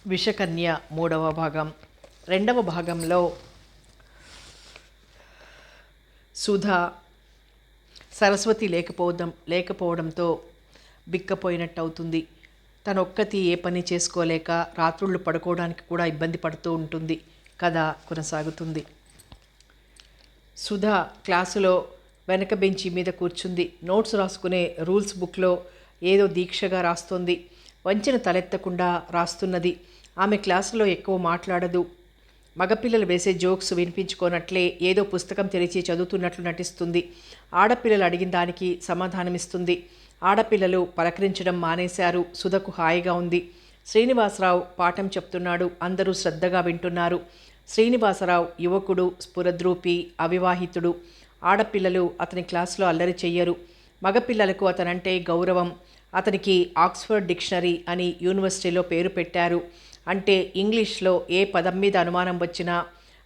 విషకన్య మూడవ భాగం. రెండవ భాగంలో సుధా సరస్వతి లేకపోవడంతో బిక్కపోయినట్టు అవుతుంది. తనొక్కతి ఏ పని చేసుకోలేక రాత్రుళ్ళు పడుకోవడానికి కూడా ఇబ్బంది పడుతూ ఉంటుంది. కథ కొనసాగుతుంది. సుధా క్లాసులో వెనక బెంచి మీద కూర్చుంది. నోట్స్ రాసుకునే రూల్స్ బుక్లో ఏదో దీక్షగా రాస్తోంది. వంచిన తలెత్తకుండా రాస్తున్నది. ఆమె క్లాసులో ఎక్కువ మాట్లాడదు. మగపిల్లలు వేసే జోక్స్ వినిపించుకోనట్లే ఏదో పుస్తకం తెరిచి చదువుతున్నట్లు నటిస్తుంది. ఆడపిల్లలు అడిగిన దానికి సమాధానమిస్తుంది. ఆడపిల్లలు పలకరించడం మానేశారు. సుధకు హాయిగా ఉంది. శ్రీనివాసరావు పాఠం చెప్తున్నాడు. అందరూ శ్రద్ధగా వింటున్నారు. శ్రీనివాసరావు యువకుడు, స్ఫురద్రూపి, అవివాహితుడు. ఆడపిల్లలు అతని క్లాసులో అల్లరి చెయ్యరు. మగపిల్లలకు అతనంటే గౌరవం. అతనికి ఆక్స్ఫర్డ్ డిక్షనరీ అని యూనివర్సిటీలో పేరు పెట్టారు. అంటే ఇంగ్లీష్లో ఏ పదం మీద అనుమానం వచ్చినా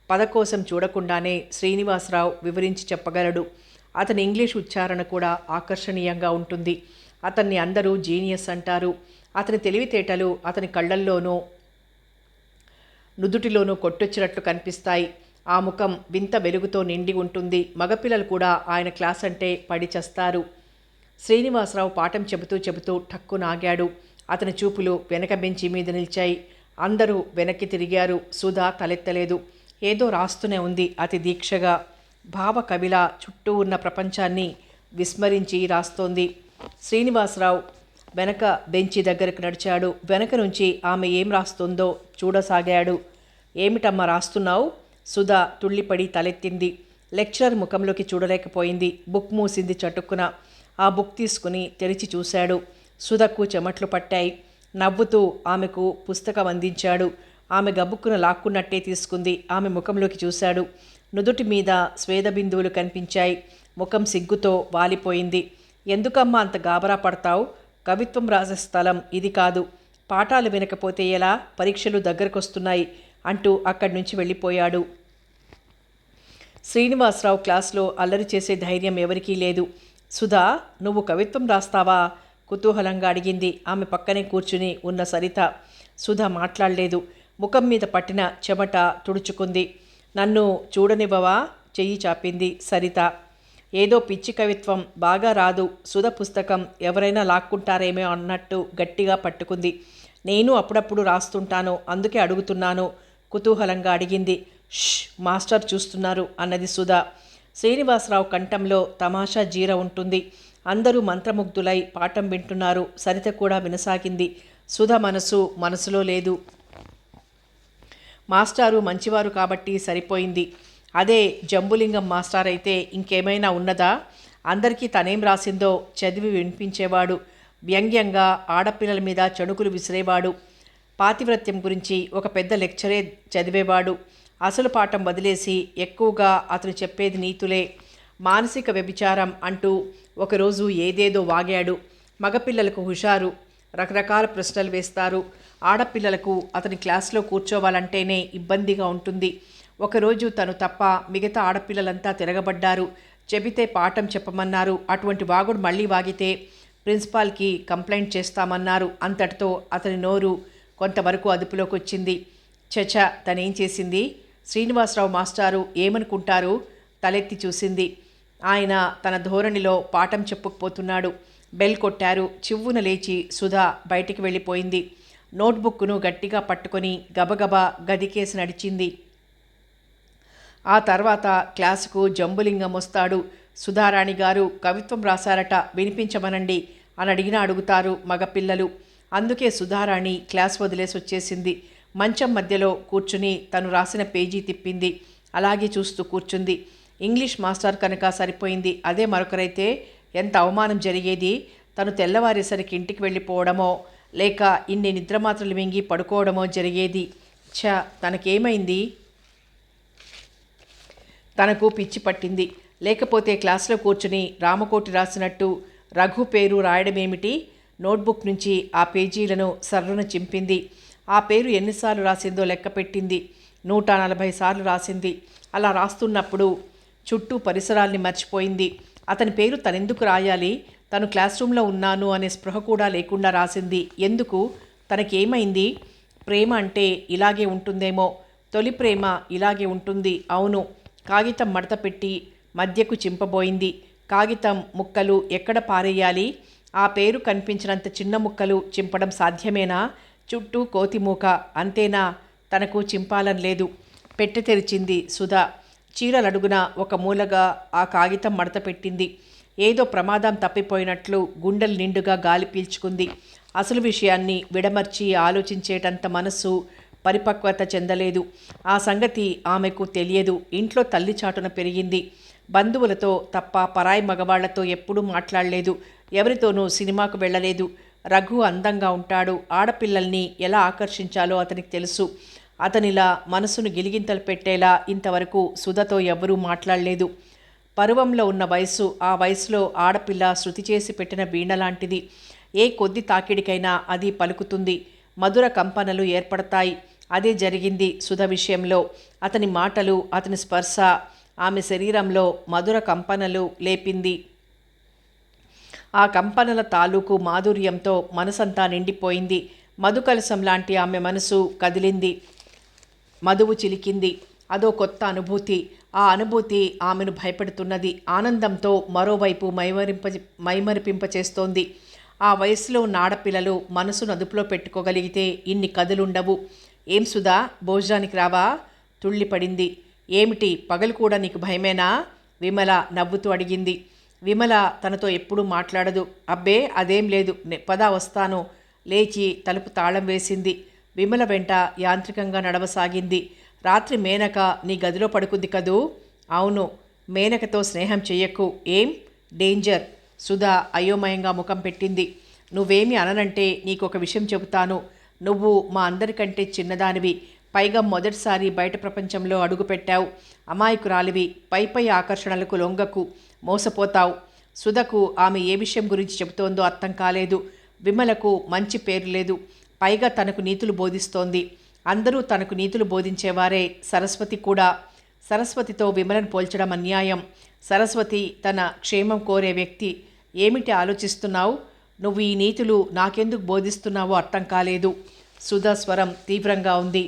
పదకోసం చూడకుండానే శ్రీనివాసరావు వివరించి చెప్పగలడు. అతని ఇంగ్లీష్ ఉచ్చారణ కూడా ఆకర్షణీయంగా ఉంటుంది. అతన్ని అందరూ జీనియస్ అంటారు. అతని తెలివితేటలు అతని కళ్ళల్లోనూ నుదుటిలోనూ కొట్టొచ్చినట్లు కనిపిస్తాయి. ఆ ముఖం వింత వెలుగుతో నిండి ఉంటుంది. మగపిల్లలు కూడా ఆయన క్లాస్ అంటే పడి చస్తారు. శ్రీనివాసరావు పాఠం చెబుతూ ఠక్కునాగాడు. అతని చూపులు వెనక బెంచి మీద నిలిచాయి. అందరూ వెనక్కి తిరిగారు. సుధా తలెత్తలేదు. ఏదో రాస్తూనే ఉంది అతి దీక్షగా. భావ కవిలా చుట్టూ ఉన్న ప్రపంచాన్ని విస్మరించి రాస్తోంది. శ్రీనివాసరావు వెనక బెంచి దగ్గరకు నడిచాడు. వెనక నుంచి ఆమె ఏం రాస్తుందో చూడసాగాడు. ఏమిటమ్మా రాస్తున్నావు? సుధా తుళ్ళిపడి తలెత్తింది. లెక్చరర్ ముఖంలోకి చూడలేకపోయింది. బుక్ మూసింది చటుక్కున. ఆ బుక్ తీసుకుని తెరిచి చూశాడు. సుధకు చెమట్లు పట్టాయి. నవ్వుతూ ఆమెకు పుస్తకం అందించాడు. ఆమె గబుక్కున లాక్కున్నట్టే తీసుకుంది. ఆమె ముఖంలోకి చూశాడు. నుదుటి మీద స్వేద బిందువులు కనిపించాయి. ముఖం సిగ్గుతో వాలిపోయింది. ఎందుకమ్మా అంత గాబరా పడతావు? కవిత్వం రాసే స్థలం ఇది కాదు. పాఠాలు వినకపోతే ఎలా? పరీక్షలు దగ్గరకొస్తున్నాయి అంటూ అక్కడి నుంచి వెళ్ళిపోయాడు. శ్రీనివాసరావు క్లాస్లో అల్లరి చేసే ధైర్యం ఎవరికీ లేదు. సుధా, నువ్వు కవిత్వం రాస్తావా? కుతూహలంగా అడిగింది. ఆమె పక్కనే కూర్చుని ఉన్న సరిత. సుధ మాట్లాడలేదు. ముఖం మీద పట్టిన చెమట తుడుచుకుంది. నన్ను చూడనివ్వవా? చెయ్యి చాపింది సరిత. ఏదో పిచ్చి కవిత్వం, బాగా రాదు. సుధ పుస్తకం ఎవరైనా లాక్కుంటారేమో అన్నట్టు గట్టిగా పట్టుకుంది. నేను అప్పుడప్పుడు రాస్తుంటాను, అందుకే అడుగుతున్నాను కుతూహలంగా అడిగింది. ష్, మాస్టర్ చూస్తున్నారు అన్నది సుధ. శ్రీనివాసరావు కంఠంలో తమాషా జీర ఉంటుంది. అందరూ మంత్రముగ్ధులై పాఠం వింటున్నారు. సరిత కూడా వినసాగింది. సుధ మనసులో లేదు. మాస్టారు మంచివారు కాబట్టి సరిపోయింది. అదే జంబులింగం మాస్టర్ అయితే ఇంకేమైనా ఉన్నదా? అందరికీ తనేం రాసిందో చదివి వినిపించేవాడు. వ్యంగ్యంగా ఆడపిల్లల మీద చణుకులు విసిరేవాడు. పాతివ్రత్యం గురించి ఒక పెద్ద లెక్చరే చదివేవాడు. అసలు పాఠం వదిలేసి ఎక్కువగా అతను చెప్పేది నీతులే. మానసిక వ్యభిచారం అంటూ ఒకరోజు ఏదేదో వాగాడు. మగపిల్లలకు హుషారు, రకరకాల ప్రశ్నలు వేస్తారు. ఆడపిల్లలకు అతని క్లాస్లో కూర్చోవాలంటేనే ఇబ్బందిగా ఉంటుంది. ఒకరోజు తను తప్ప మిగతా ఆడపిల్లలంతా తిరగబడ్డారు. చెబితే పాఠం చెప్పమన్నారు. అటువంటి వాగుడు మళ్ళీ వాగితే ప్రిన్సిపాల్కి కంప్లైంట్ చేస్తామన్నారు. అంతటితో అతని నోరు కొంతవరకు అదుపులోకి వచ్చింది. చచ, తనేం చేసింది? శ్రీనివాసరావు మాస్టారు ఏమనుకుంటారు? తలెత్తి చూసింది. ఆయన తన ధోరణిలో పాఠం చెప్పుకుపోతున్నాడు. బెల్ కొట్టారు. చివ్వున లేచి సుధా బయటికి వెళ్ళిపోయింది. నోట్బుక్ను గట్టిగా పట్టుకొని గబగబా గదికేసి నడిచింది. ఆ తర్వాత క్లాసుకు జంబులింగం వస్తాడు. సుధారాణి గారు కవిత్వం రాశారట, వినిపించమనండి అని అడిగినా అడుగుతారు మగపిల్లలు. అందుకే సుధారాణి క్లాస్ వదిలేసి వచ్చేసింది. మంచం మధ్యలో కూర్చుని తను రాసిన పేజీ తిప్పింది. అలాగే చూస్తూ కూర్చుంది. ఇంగ్లీష్ మాస్టర్ కనుక సరిపోయింది. అదే మరొకరైతే ఎంత అవమానం జరిగేది. తను తెల్లవారేసరికి ఇంటికి వెళ్ళిపోవడమో లేక ఇన్ని నిద్రమాత్రలు మింగి పడుకోవడమో జరిగేది. తనకేమైంది? తనకు పిచ్చి పట్టింది. లేకపోతే క్లాస్లో కూర్చుని రామకోటి రాసినట్టు రఘు పేరు రాయడమేమిటి? నోట్బుక్ నుంచి ఆ పేజీలను సర్రున చింపింది. ఆ పేరు ఎన్నిసార్లు రాసిందో లెక్క పెట్టింది. 140 సార్లు రాసింది. అలా రాస్తున్నప్పుడు చుట్టూ పరిసరాల్ని మర్చిపోయింది. అతని పేరు తనెందుకు రాయాలి? తను క్లాస్ రూమ్లో ఉన్నాను అనే స్పృహ కూడా లేకుండా రాసింది. ఎందుకు? తనకేమైంది? ప్రేమ అంటే ఇలాగే ఉంటుందేమో, తొలి ప్రేమ ఇలాగే ఉంటుంది. అవును. కాగితం మడత పెట్టి మధ్యకు చింపబోయింది. కాగితం ముక్కలు ఎక్కడ పారేయాలి? ఆ పేరు కనిపించినంత చిన్న ముక్కలు చింపడం సాధ్యమేనా? చుట్టూ కోతిమూక, అంతేనా? తనకు చింపాలని లేదు. పెట్టె తెరిచింది సుధా. చీరలడుగున ఒక మూలగా ఆ కాగితం మడత పెట్టింది. ఏదో ప్రమాదం తప్పిపోయినట్లు గుండెలు నిండుగా గాలి పీల్చుకుంది. అసలు విషయాన్ని విడమర్చి ఆలోచించేటంత మనస్సు పరిపక్వత చెందలేదు. ఆ సంగతి ఆమెకు తెలియదు. ఇంట్లో తల్లి చాటున పెరిగింది. బంధువులతో తప్ప పరాయి మగవాళ్లతో ఎప్పుడూ మాట్లాడలేదు. ఎవరితోనూ సినిమాకు వెళ్ళలేదు. రఘు అందంగా ఉంటాడు. ఆడపిల్లల్ని ఎలా ఆకర్షించాలో అతనికి తెలుసు. అతనిలా మనసును గిలిగింతలు పెట్టేలా ఇంతవరకు సుధతో ఎవ్వరూ మాట్లాడలేదు. పరువంలో ఉన్న వయసు, ఆ వయసులో ఆడపిల్ల శృతి చేసి పెట్టిన వీణ లాంటిది. ఏ కొద్ది తాకిడికైనా అది పలుకుతుంది. మధుర కంపనలు ఏర్పడతాయి. అదే జరిగింది సుధ విషయంలో. అతని మాటలు, అతని స్పర్శ ఆమె శరీరంలో మధుర కంపనలు లేపింది. ఆ కంపనల తాలూకు మాధుర్యంతో మనసంతా నిండిపోయింది. మధుకలసం లాంటి ఆమె మనసు కదిలింది. మధువు చిలికింది. అదో కొత్త అనుభూతి. ఆ అనుభూతి ఆమెను భయపెడుతున్నది. ఆనందంతో మరోవైపు మైమరిపింపచేస్తోంది. ఆ వయసులో ఉన్న ఆడపిల్లలు మనసును అదుపులో పెట్టుకోగలిగితే ఇన్ని కథలుండవు. ఏం సుధా, భోజనానికి రావా? తుళ్ళిపడింది. ఏమిటి, పగలు కూడా నీకు భయమేనా? విమల నవ్వుతూ అడిగింది. విమల తనతో ఎప్పుడూ మాట్లాడదు. అబ్బే, అదేం లేదు, పదా వస్తాను. లేచి తలుపు తాళం వేసింది. విమల వెంట యాంత్రికంగా నడవసాగింది. రాత్రి మేనక నీ గదిలో పడుకుంది కదూ? అవును. మేనకతో స్నేహం చెయ్యకు. ఏం డేంజర్? సుధా అయోమయంగా ముఖం పెట్టింది. నువ్వేమి అననంటే నీకొక విషయం చెబుతాను. నువ్వు మా అందరికంటే చిన్నదానివి. పైగా మొదటిసారి బయట ప్రపంచంలో అడుగుపెట్టావు. అమాయకురాలివి. పై ఆకర్షణలకు లొంగకు, మోసపోతావు. సుధకు ఆమె ఏ విషయం గురించి చెబుతోందో అర్థం కాలేదు. విమలకు మంచి పేరు లేదు. పైగా తనకు నీతులు బోధిస్తోంది. అందరూ తనకు నీతులు బోధించేవారే. సరస్వతి కూడా. సరస్వతితో విమలను పోల్చడం అన్యాయం. సరస్వతి తన క్షేమం కోరే వ్యక్తి. ఏమిటి ఆలోచిస్తున్నావు? నువ్వు ఈ నీతులు నాకెందుకు బోధిస్తున్నావో అర్థం కాలేదు. సుధా స్వరం తీవ్రంగా ఉంది.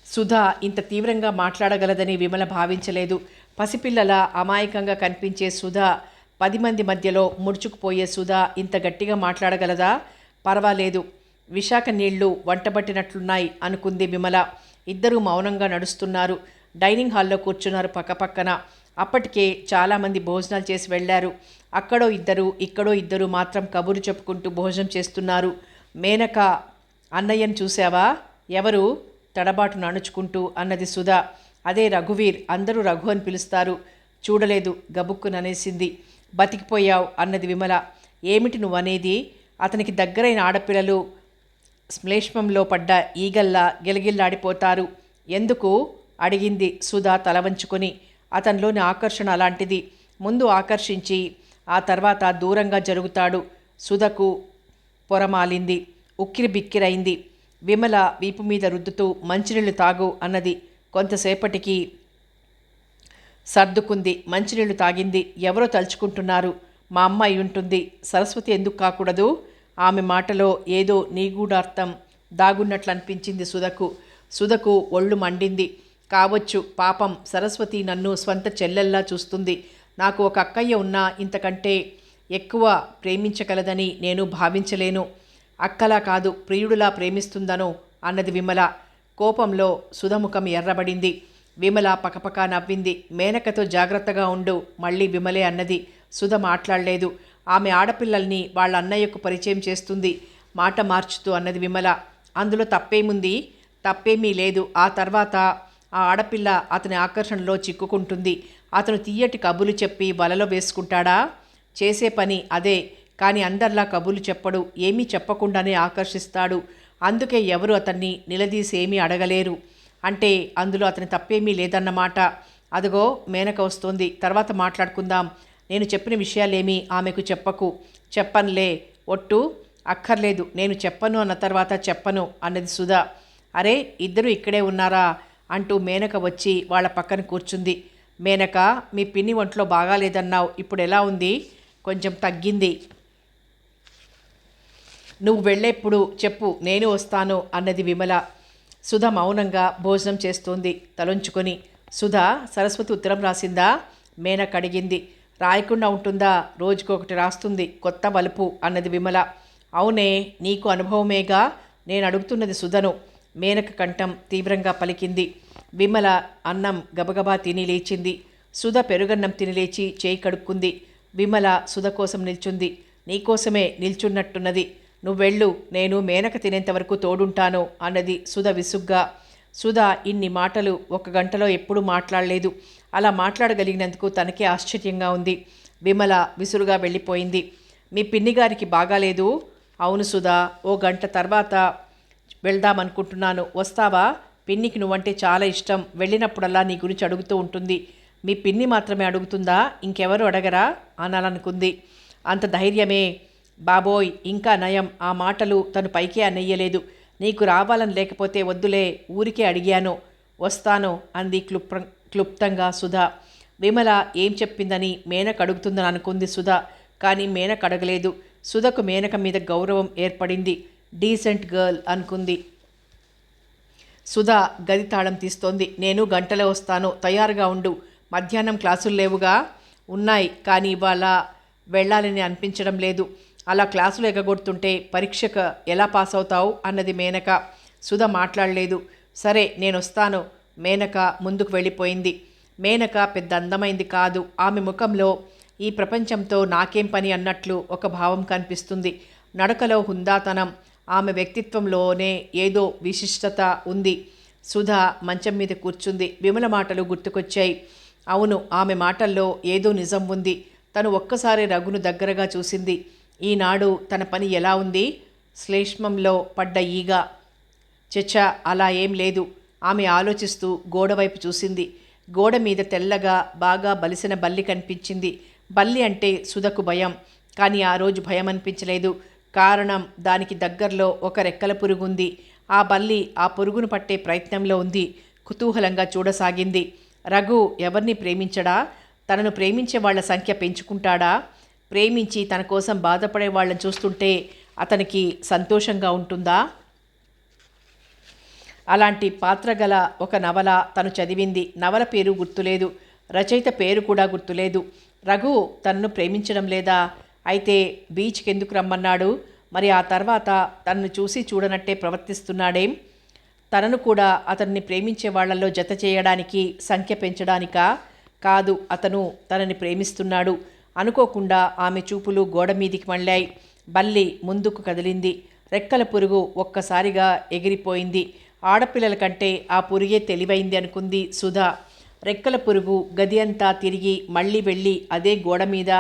సుధా ఇంత తీవ్రంగా మాట్లాడగలదని విమల భావించలేదు. పసిపిల్లల అమాయకంగా కనిపించే సుధా, 10 మంది మధ్యలో ముడుచుకుపోయే సుధా ఇంత గట్టిగా మాట్లాడగలదా? పర్వాలేదు, విశాఖ నీళ్లు వంటబట్టినట్లున్నాయి అనుకుంది విమల. ఇద్దరూ మౌనంగా నడుస్తున్నారు. డైనింగ్ హాల్లో కూర్చున్నారు పక్కపక్కన. అప్పటికే చాలామంది భోజనాలు చేసి వెళ్లారు. అక్కడో ఇద్దరు, ఇక్కడో ఇద్దరు మాత్రం కబురు చెప్పుకుంటూ భోజనం చేస్తున్నారు. మేనక, అన్నయ్యను చూశావా? ఎవరు? తడబాటును అణుచుకుంటూ అన్నది సుధా. అదే రఘువీర్. అందరూ రఘు అని పిలుస్తారు. చూడలేదు, గబుక్కుననేసింది. బతికిపోయావు అన్నది విమల. ఏమిటి నువ్వనేది? అతనికి దగ్గరైన ఆడపిల్లలు శ్లేష్మంలో పడ్డ ఈగల్లా గిలగిల్లాడిపోతారు. ఎందుకు? అడిగింది సుధా తల వంచుకొని. అతనిలోని ఆకర్షణ అలాంటిది. ముందు ఆకర్షించి ఆ తర్వాత దూరంగా జరుగుతాడు. సుధకు పొరమాలింది. ఉక్కిరి బిక్కిరైంది. విమల వీపు మీద రుద్దుతూ మంచినీళ్లు తాగు అన్నది. కొంతసేపటికి సర్దుకుంది. మంచినీళ్లు తాగింది. ఎవరో తలుచుకుంటున్నారు. మా అమ్మ అయి ఉంటుంది. సరస్వతి ఎందుకు కాకూడదు? ఆమె మాటలో ఏదో నిగూఢార్థం దాగున్నట్లు అనిపించింది సుధకు ఒళ్ళు మండింది. కావచ్చు, పాపం సరస్వతి నన్ను స్వంత చెల్లెల్లా చూస్తుంది. నాకు ఒక అక్కయ్య ఉన్నా ఇంతకంటే ఎక్కువ ప్రేమించగలదని నేను భావించలేను. అక్కలా కాదు, ప్రియుడులా ప్రేమిస్తుందను అన్నది విమల. కోపంలో సుధముఖం ఎర్రబడింది. విమల పకపక నవ్వింది. మేనకతో జాగ్రత్తగా ఉండు మళ్ళీ విమలే అన్నది. సుధ మాట్లాడలేదు. ఆమె ఆడపిల్లల్ని వాళ్ళ అన్నయ్యకు పరిచయం చేస్తుంది మాట మార్చుతూ అన్నది విమల. అందులో తప్పేముంది? తప్పేమీ లేదు. ఆ తర్వాత ఆ ఆడపిల్ల అతని ఆకర్షణలో చిక్కుకుంటుంది. అతను తీయటి కబులు చెప్పి వలలో వేసుకుంటాడా? చేసే పని అదే. కానీ అందరిలా కబులు చెప్పడు. ఏమీ చెప్పకుండానే ఆకర్షిస్తాడు. అందుకే ఎవరు అతన్ని నిలదీసి ఏమీ అడగలేరు. అంటే అందులో అతని తప్పేమీ లేదన్నమాట. అదిగో మేనక వస్తోంది. తర్వాత మాట్లాడుకుందాం. నేను చెప్పిన విషయాలేమీ ఆమెకు చెప్పకు. చెప్పనులే. ఒట్టు? అక్కర్లేదు, నేను చెప్పను అన్న తర్వాత చెప్పను అన్నది సుధా. అరే, ఇద్దరు ఇక్కడే ఉన్నారా అంటూ మేనక వచ్చి వాళ్ళ పక్కన కూర్చుంది. మేనక, మీ పిన్ని ఒంట్లో బాగాలేదన్నావు, ఇప్పుడు ఎలా ఉంది? కొంచెం తగ్గింది. నువ్వు వెళ్ళేప్పుడు చెప్పు, నేను వస్తాను అన్నది విమల. సుధ మౌనంగా భోజనం చేస్తోంది తలొంచుకొని. సుధా, సరస్వతి ఉత్తరం రాసిందా? మేనక అడిగింది. రాయకుండా ఉంటుందా? రోజుకొకటి రాస్తుంది, కొత్త వలుపు అన్నది విమల. అవునే, నీకు అనుభవమేగా, నేను అడుగుతున్నది సుధను. మేనక కంఠం తీవ్రంగా పలికింది. విమల అన్నం గబగబా తిని లేచింది. సుధ పెరుగన్నం తిని లేచి చేయి కడుక్కుంది. విమల సుధ కోసం నిల్చుంది. నీకోసమే నిల్చున్నట్టున్నది, నువ్వెళ్ళు, నేను మేనక తినేంతవరకు తోడుంటాను అన్నది సుధ విసుగ్గా. సుధ ఇన్ని మాటలు ఒక గంటలో ఎప్పుడూ మాట్లాడలేదు. అలా మాట్లాడగలిగినందుకు తనకే ఆశ్చర్యంగా ఉంది. విమల విసురుగా వెళ్ళిపోయింది. మీ పిన్నిగారికి బాగాలేదు? అవును సుధా, ఓ గంట తర్వాత వెళ్దామనుకుంటున్నాను, వస్తావా? పిన్నికి నువ్వంటే చాలా ఇష్టం, వెళ్ళినప్పుడల్లా నీ గురించి అడుగుతూ ఉంటుంది. మీ పిన్ని మాత్రమే అడుగుతుందా? ఇంకెవరు అడగరా అనాలనుకుంది. అంత ధైర్యమే? బాబోయ్, ఇంకా నయం, ఆ మాటలు తను పైకే అనయ్యలేదు. నీకు రావాలని లేకపోతే వద్దులే, ఊరికే అడిగాను, వస్తాను అంది క్లుప్తంగా సుధ. విమల ఏం చెప్పిందని మేనక అడుగుతుందని అనుకుంది సుధ. కానీ మేనక అడగలేదు. సుధకు మేనక మీద గౌరవం ఏర్పడింది. డీసెంట్ గర్ల్ అనుకుంది. సుధ గది తాళం తీస్తోంది. నేను గంటలో వస్తాను, తయారుగా ఉండు. మధ్యాహ్నం క్లాసులు లేవుగా? ఉన్నాయి, కానీ ఇవాళ వెళ్ళాలని అనిపించడం లేదు. అలా క్లాసులు ఎగగొడుతుంటే పరీక్షకు ఎలా పాస్ అవుతావు అన్నది మేనక. సుధ మాట్లాడలేదు. సరే, నేను వస్తాను. మేనక ముందుకు వెళ్ళిపోయింది. మేనక పెద్ద అందమైంది కాదు. ఆమె ముఖంలో ఈ ప్రపంచంతో నాకేం పని అన్నట్లు ఒక భావం కనిపిస్తుంది. నడకలో హుందాతనం, ఆమె వ్యక్తిత్వంలోనే ఏదో విశిష్టత ఉంది. సుధ మంచం మీద కూర్చుంది. విమల మాటలు గుర్తుకొచ్చాయి. అవును, ఆమె మాటల్లో ఏదో నిజం ఉంది. తను ఒక్కసారి రఘును దగ్గరగా చూసింది. ఈనాడు తన పని ఎలా ఉంది? శ్లేష్మంలో పడ్డ ఈగ. చచ్చా, అలా ఏం లేదు. ఆమె ఆలోచిస్తూ గోడవైపు చూసింది. గోడ మీద తెల్లగా బాగా బలిసిన బల్లి కనిపించింది. బల్లి అంటే సుధకు భయం, కానీ ఆ రోజు భయం అనిపించలేదు. కారణం, దానికి దగ్గరలో ఒక రెక్కల పురుగుంది. ఆ బల్లి ఆ పురుగును పట్టే ప్రయత్నంలో ఉంది. కుతూహలంగా చూడసాగింది. రఘు ఎవరిని ప్రేమించడా? తనను ప్రేమించే వాళ్ల సంఖ్య పెంచుకుంటాడా? ప్రేమించి తన కోసం బాధపడే వాళ్ళని చూస్తుంటే అతనికి సంతోషంగా ఉంటుందా? అలాంటి పాత్ర గల ఒక నవల తను చదివింది. నవల పేరు గుర్తులేదు, రచయిత పేరు కూడా గుర్తులేదు. రఘు తనను ప్రేమించడం లేదా? అయితే బీచ్కి ఎందుకు రమ్మన్నాడు? మరి ఆ తర్వాత తనను చూసి చూడనట్టే ప్రవర్తిస్తున్నాడేం? తనను కూడా అతన్ని ప్రేమించే వాళ్లలో జత చేయడానికి, సంఖ్య పెంచడానికా? కాదు, అతను తనని ప్రేమిస్తున్నాడు. అనుకోకుండా ఆమె చూపులు గోడ మీదికి మళ్ళాయి. బల్లి ముందుకు కదిలింది. రెక్కల పురుగు ఒక్కసారిగా ఎగిరిపోయింది. ఆడపిల్లల కంటే ఆ పురుగే తెలివైంది అనుకుంది సుధ. రెక్కల పురుగు గది అంతా తిరిగి మళ్ళీ వెళ్ళి అదే గోడ మీద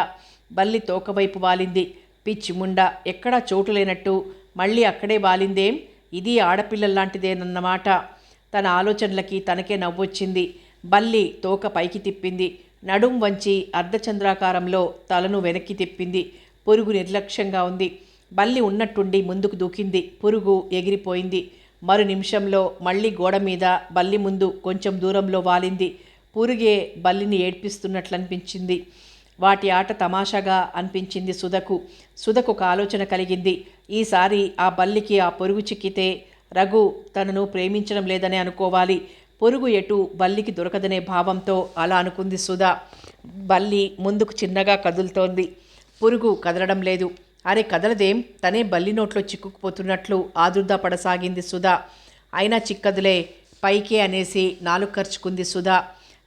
బల్లి తోకవైపు వాలింది. పిచ్చి ముండ, ఎక్కడా చోటు లేనట్టు మళ్ళీ అక్కడే వాలిందేం? ఇది ఆడపిల్లల్లాంటిదేనన్నమాట. తన ఆలోచనలకి తనకే నవ్వొచ్చింది. బల్లి తోక పైకి తిప్పింది. నడుం వంచి అర్ధచంద్రాకారంలో తలను వెనక్కి తిప్పింది. పురుగు నిర్లక్ష్యంగా ఉంది. బల్లి ఉన్నట్టుండి ముందుకు దూకింది. పురుగు ఎగిరిపోయింది. మరు నిమిషంలో మళ్ళీ గోడ మీద బల్లి ముందు కొంచెం దూరంలో వాలింది. పురుగే బల్లిని ఏడ్పిస్తున్నట్లనిపించింది. వాటి ఆట తమాషాగా అనిపించింది సుధకు. సుధకు ఒక ఆలోచన కలిగింది. ఈసారి ఆ బల్లికి ఆ పురుగు చిక్కితే రఘు తనను ప్రేమించడం లేదనే అనుకోవాలి. పొరుగు ఎటు బల్లికి దొరకదనే భావంతో అలా అనుకుంది సుధ. బల్లి ముందుకు చిన్నగా కదులుతోంది. పురుగు కదలడం లేదు. అరే, కదలదేం? తనే బల్లి నోట్లో చిక్కుకుపోతున్నట్లు ఆదుర్దా పడసాగింది సుధ. అయినా చిక్కదులే, పైకే అనేసి నాలుగు ఖర్చుకుంది సుధ.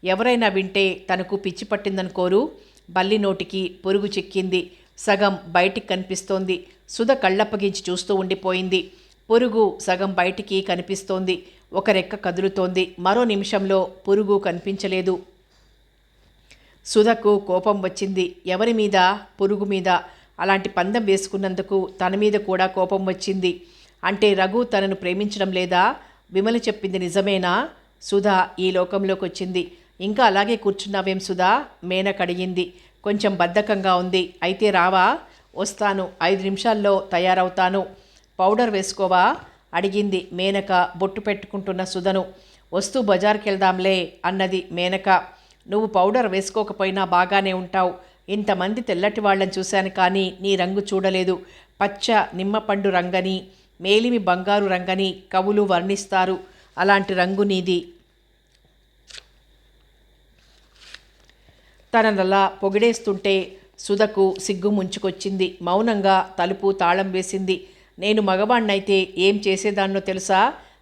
ఎవరైనా వింటే తనకు పిచ్చి పట్టిందనుకోరు. బల్లి నోటికి పురుగు చిక్కింది. సగం బయటికి కనిపిస్తోంది. సుధ కళ్ళప్పగించి చూస్తూ ఉండిపోయింది. పురుగు సగం బయటికి కనిపిస్తోంది. ఒక రెక్క కదులుతోంది. మరో నిమిషంలో పురుగు కనిపించలేదు. సుధకు కోపం వచ్చింది. ఎవరి మీద? పురుగు మీద. అలాంటి పందెం వేసుకున్నందుకు తన మీద కూడా కోపం వచ్చింది. అంటే రఘు తనను ప్రేమించడం లేదా? విమల చెప్పింది నిజమేనా? సుధ ఈ లోకంలోకి వచ్చింది. ఇంకా అలాగే కూర్చున్నావేం సుధా? మేనక అడిగింది. కొంచెం బద్ధకంగా ఉంది. అయితే రావా? వస్తాను, 5 నిమిషాల్లో తయారవుతాను. పౌడర్ వేసుకోవా అడిగింది మేనక బొట్టు పెట్టుకుంటున్న సుధను. వస్తూ బజార్కి వెళ్దాంలే అన్నది మేనక. నువ్వు పౌడర్ వేసుకోకపోయినా బాగానే ఉంటావు. ఇంతమంది తెల్లటి వాళ్ళని చూశాను కానీ నీ రంగు చూడలేదు. పచ్చ నిమ్మపండు రంగని, మేలిమి బంగారు రంగని కవులు వర్ణిస్తారు. అలాంటి రంగు నీది. తననలా పొగిడేస్తుంటే సుధకు సిగ్గు ముంచుకొచ్చింది. మౌనంగా తలుపు తాళం వేసింది. నేను మగవాణ్ణైతే ఏం చేసేదాన్నో తెలుసా?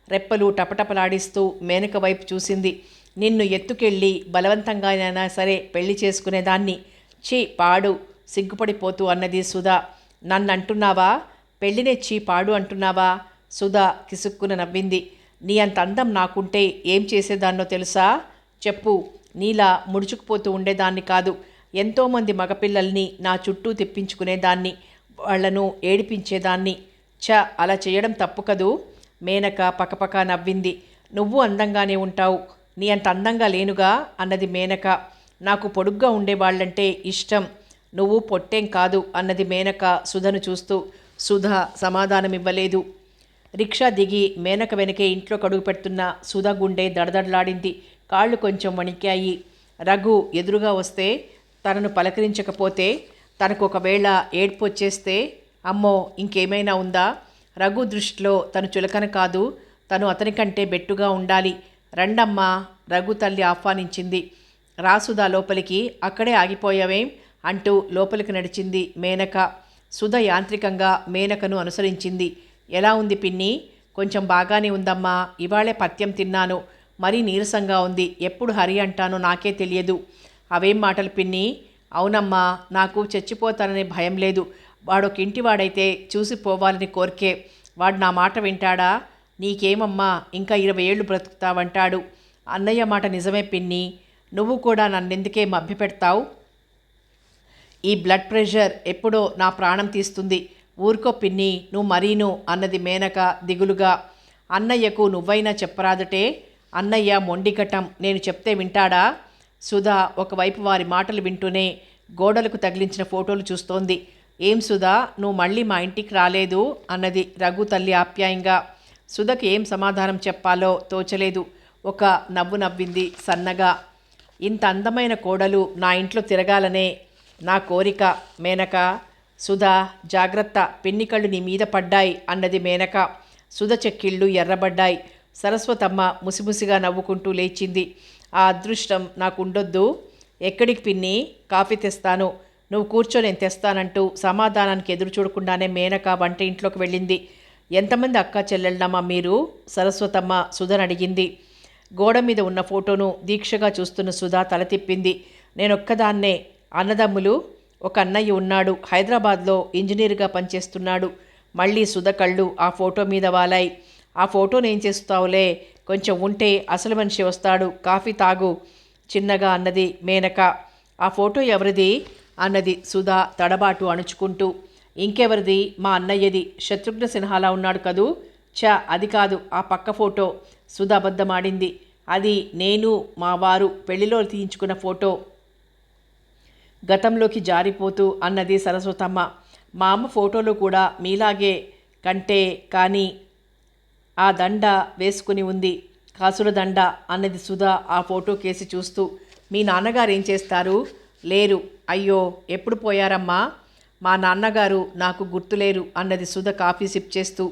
రెప్పలు టపటపలాడిస్తూ మేనక వైపు చూసింది. నిన్ను ఎత్తుకెళ్ళి బలవంతంగానైనా సరే పెళ్లి చేసుకునేదాన్ని. ఛీ పాడు, సిగ్గుపడిపోతూ అన్నది సుధా. నన్నంటున్నావా? పెళ్లినే చీ పాడు అంటున్నావా? సుధా కిసుక్కున నవ్వింది. నీ అంత అందం నాకుంటే ఏం చేసేదాన్నో తెలుసా? చెప్పు. నీలా ముడుచుకుపోతూ ఉండేదాన్ని కాదు. ఎంతోమంది మగపిల్లల్ని నా చుట్టూ తెప్పించుకునేదాన్ని, వాళ్లను ఏడిపించేదాన్ని. అలా చేయడం తప్పు కదూ? మేనక పకపక నవ్వింది. నువ్వు అందంగానే ఉంటావు. నీ అంత అందంగా లేనుగా అన్నది మేనక. నాకు పొడుగ్గా ఉండేవాళ్లంటే ఇష్టం. నువ్వు పొట్టేం కాదు అన్నది మేనక సుధను చూస్తూ. సుధ సమాధానమివ్వలేదు. రిక్షా దిగి మేనక వెనకే ఇంట్లో కడుగు పెడుతున్న సుధ గుండె దడదడలాడింది. కాళ్ళు కొంచెం వణికాయి. రఘు ఎదురుగా వస్తే, తనను పలకరించకపోతే, తనకు ఒకవేళ ఏడ్పు వచ్చేస్తే, అమ్మో ఇంకేమైనా ఉందా? రఘు దృష్టిలో తను చులకన కాదు, తను అతనికంటే బెట్టుగా ఉండాలి. రండమ్మా, రఘు తల్లి ఆహ్వానించింది. రాసుదా లోపలికి, అక్కడే ఆగిపోయావేం అంటూ లోపలికి నడిచింది మేనక. సుధ యాంత్రికంగా మేనకను అనుసరించింది. ఎలా ఉంది పిన్ని? కొంచెం బాగానే ఉందమ్మా. ఇవాళే పథ్యం తిన్నాను. మరీ నీరసంగా ఉంది. ఎప్పుడు హరి అంటానో నాకే తెలియదు. అవేం మాటలు పిన్ని? అవునమ్మా, నాకు చచ్చిపోతాననే భయం లేదు. వాడొక ఇంటివాడైతే చూసిపోవాలని కోరికే. వాడు నా మాట వింటాడా? నీకేమమ్మా, ఇంకా 20 ఏళ్ళు బ్రతుకుతావంటాడు. అన్నయ్య మాట నిజమే పిన్ని. నువ్వు కూడా నన్నెందుకే మభ్యపెడతావు? ఈ బ్లడ్ ప్రెషర్ ఎప్పుడో నా ప్రాణం తీస్తుంది. ఊరుకో పిన్ని, నువ్వు మరీను అన్నది మేనక దిగులుగా. అన్నయ్యకు నువ్వైనా చెప్పరాదటే? అన్నయ్య మొండికటం, నేను చెప్తే వింటాడా? సుధా ఒకవైపు వారి మాటలు వింటూనే గోడలకు తగిలించిన ఫోటోలు చూస్తోంది. ఏం సుధా, నువ్వు మళ్ళీ మా ఇంటికి రాలేదు అన్నది రఘు తల్లి ఆప్యాయంగా. సుధకి ఏం సమాధానం చెప్పాలో తోచలేదు. ఒక నవ్వు నవ్వింది సన్నగా. ఇంత అందమైన కోడలు నా ఇంట్లో తిరగాలనే నా కోరిక మేనక. సుధా జాగ్రత్త, పిన్ని కళ్ళు నీ మీద పడ్డాయి అన్నది మేనక. సుధ చెక్కిళ్ళు ఎర్రబడ్డాయి. సరస్వతమ్మ ముసిముసిగా నవ్వుకుంటూ లేచింది. ఆ అదృష్టం నాకుండొద్దు. ఎక్కడికి పిన్ని? కాఫీ తెస్తాను, నువ్వు కూర్చో, నేను తెస్తానంటూ సమాధానానికి ఎదురు చూడకుండానే మేనక వంట ఇంట్లోకి వెళ్ళింది. ఎంతమంది అక్కా చెల్లెళ్ళమ్మా మీరు? సరస్వతమ్మ సుధను అడిగింది. గోడ మీద ఉన్న ఫోటోను దీక్షగా చూస్తున్న సుధా తల తిప్పింది. నేనొక్కదాన్నే. అన్నదమ్ములు? ఒక అన్నయ్య ఉన్నాడు, హైదరాబాద్లో ఇంజనీర్గా పనిచేస్తున్నాడు. మళ్ళీ సుధ కళ్ళు ఆ ఫోటో మీద వాలాయి. ఆ ఫోటోను ఏం చేస్తావులే, కొంచెం ఉంటే అసలు మనిషి వస్తాడు, కాఫీ తాగు చిన్నగా అన్నది మేనక. ఆ ఫోటో ఎవరిది అన్నది సుధా తడబాటు అణుచుకుంటూ. ఇంకెవరిది? మా అన్నయ్యది. శత్రుఘ్న సిన్హాలా ఉన్నాడు కదూ? అది కాదు, ఆ పక్క ఫోటో. సుధ అబద్ధమాడింది. అది నేను మా వారు పెళ్లిలో తీయించుకున్న ఫోటో. గతంలోకి జారిపోతూ అన్నది సరస్వతమ్మ. మా అమ్మ ఫోటోలో కూడా మీలాగే కంటే కానీ ఆ దండ వేసుకుని ఉంది, కాసుల దండ అన్నది సుధ ఆ ఫోటో కేసి చూస్తూ. మీ నాన్నగారు ఏం చేస్తారు? లేరు. అయ్యో, ఎప్పుడు పోయారమ్మా? మా నాన్నగారు నాకు గుర్తులేరు అన్నది సుధ కాఫీ సిప్ చేస్తూ.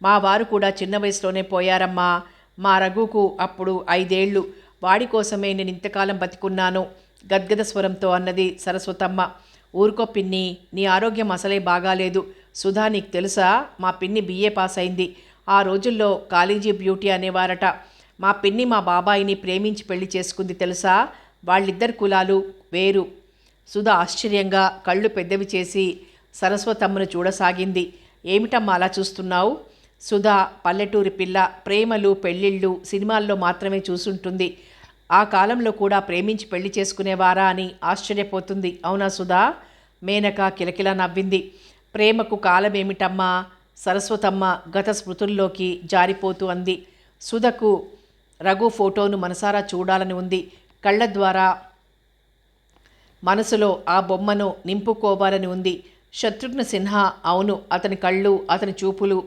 మా వారు కూడా చిన్న వయసులోనే పోయారమ్మా. మా రఘుకు అప్పుడు 5 ఏళ్ళు. వాడి కోసమే నేను ఇంతకాలం బతికున్నాను గద్గద స్వరంతో అన్నది సరస్వతమ్మ. ఊరుకో పిన్ని, నీ ఆరోగ్యం అసలే బాగాలేదు. సుధా, నీకు తెలుసా, మా పిన్ని BA పాస్ అయింది. ఆ రోజుల్లో కాలేజీ బ్యూటీ అనేవారట. మా పిన్ని మా బాబాయిని ప్రేమించి పెళ్లి చేసుకుంది తెలుసా? వాళ్ళిద్దరి కులాలు వేరు. సుధ ఆశ్చర్యంగా కళ్ళు పెద్దవి చేసి సరస్వతమ్మను చూడసాగింది. ఏమిటమ్మా అలా చూస్తున్నావు? సుధ పల్లెటూరి పిల్ల, ప్రేమలు పెళ్ళిళ్ళు సినిమాల్లో మాత్రమే చూసుంటుంది. ఆ కాలంలో కూడా ప్రేమించి పెళ్లి చేసుకునేవారా అని ఆశ్చర్యపోతుంది. అవునా సుధా? మేనక కిలకిలా నవ్వింది. ప్రేమకు కాలమేమిటమ్మా? సరస్వతమ్మ గత స్మృతుల్లోకి జారిపోతూ అంది. సుధకు రఘు ఫోటోను మనసారా చూడాలని ఉంది. కళ్ళ ద్వారా మనసులో ఆ బొమ్మను నింపుకోవాలని ఉంది. శత్రుఘ్న సిన్హా, అవును, అతని కళ్ళు, అతని చూపులు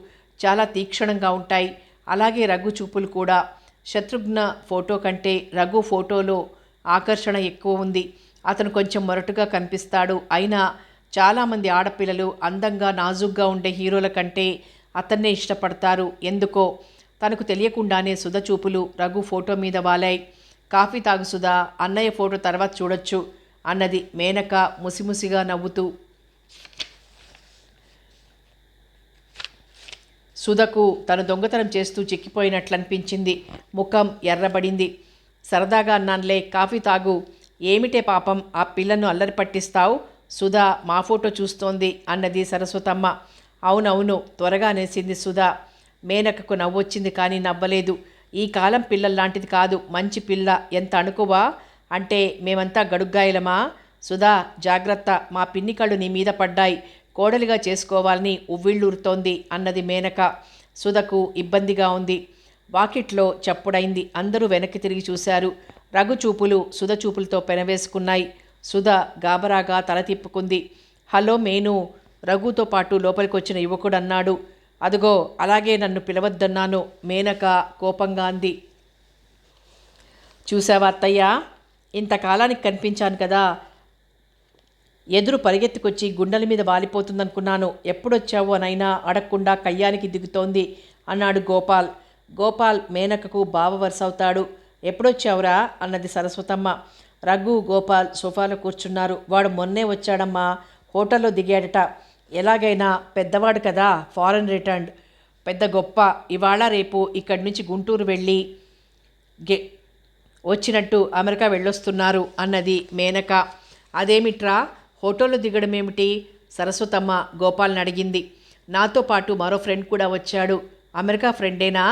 చాలా తీక్షణంగా ఉంటాయి. అలాగే రఘు చూపులు కూడా. శత్రుఘ్న ఫోటో కంటే రఘు ఫోటోలో ఆకర్షణ ఎక్కువ ఉంది. అతను కొంచెం మొరటుగా కనిపిస్తాడు. అయినా చాలామంది ఆడపిల్లలు అందంగా నాజూగ్గా ఉండే హీరోల కంటే అతన్నే ఇష్టపడతారు. ఎందుకో తనకు తెలియకుండానే సుధ చూపులు రఘు ఫోటో మీద వాలాయి. కాఫీ తాగు సుధా, అన్నయ్య ఫోటో తర్వాత చూడొచ్చు అన్నది మేనక ముసిముసిగా నవ్వుతూ. సుధకు తను దొంగతనం చేస్తూ చిక్కిపోయినట్లనిపించింది. ముఖం ఎర్రబడింది. సరదాగా అన్నాన్లే, కాఫీ తాగు. ఏమిటే పాపం ఆ పిల్లను అల్లరి పట్టిస్తావు? సుధా మా ఫోటో చూస్తోంది అన్నది సరస్వతమ్మ. అవునవును త్వరగా అనేసింది సుధా. మేనకకు నవ్వొచ్చింది కానీ నవ్వలేదు. ఈ కాలం పిల్లల్లాంటిది కాదు, మంచి పిల్ల. ఎంత అణుకువా అంటే మేమంతా గడుగ్గాయలమా? సుధా జాగ్రత్త, మా పిన్ని కళ్ళు నీ మీద పడ్డాయి. కోడలిగా చేసుకోవాలని ఉవ్విళ్ళూరుతోంది అన్నది మేనక. సుధకు ఇబ్బందిగా ఉంది. వాకిట్లో చప్పుడైంది. అందరూ వెనక్కి తిరిగి చూశారు. రఘు చూపులు సుధ చూపులతో పెనవేసుకున్నాయి. సుధ గాబరాగా తల తిప్పుకుంది. హలో మేను, రఘుతో పాటు లోపలికొచ్చిన యువకుడు అన్నాడు. అదుగో అలాగే నన్ను పిలవద్దన్నాను, మేనక కోపంగా అంది. చూసావా అత్తయ్య, ఇంతకాలానికి కనిపించాను కదా, ఎదురు పరిగెత్తుకొచ్చి గుండెల మీద వాలిపోతుందనుకున్నాను. ఎప్పుడొచ్చావు అనైనా అడగకుండా కయ్యానికి దిగుతోంది అన్నాడు గోపాల్. గోపాల్ మేనకకు బావ వరుసవుతాడు. ఎప్పుడొచ్చావురా అన్నది సరస్వతమ్మ. రఘు గోపాల్ సోఫాలో కూర్చున్నారు. వాడు మొన్నే వచ్చాడమ్మా, హోటల్లో దిగాడట. ఎలాగైనా పెద్దవాడు కదా, ఫారెన్ రిటర్న్డ్, పెద్ద గొప్ప. ఇవాళ రేపు ఇక్కడి నుంచి గుంటూరు వెళ్ళి వచ్చినట్టు అమెరికా వెళ్ళొస్తున్నారు అన్నది మేనక. అదేమిట్రా హోటల్లో దిగడం ఏమిటి? సరస్వతమ్మ గోపాల్ని అడిగింది. నాతో పాటు మరో ఫ్రెండ్ కూడా వచ్చాడు. అమెరికా ఫ్రెండేనా?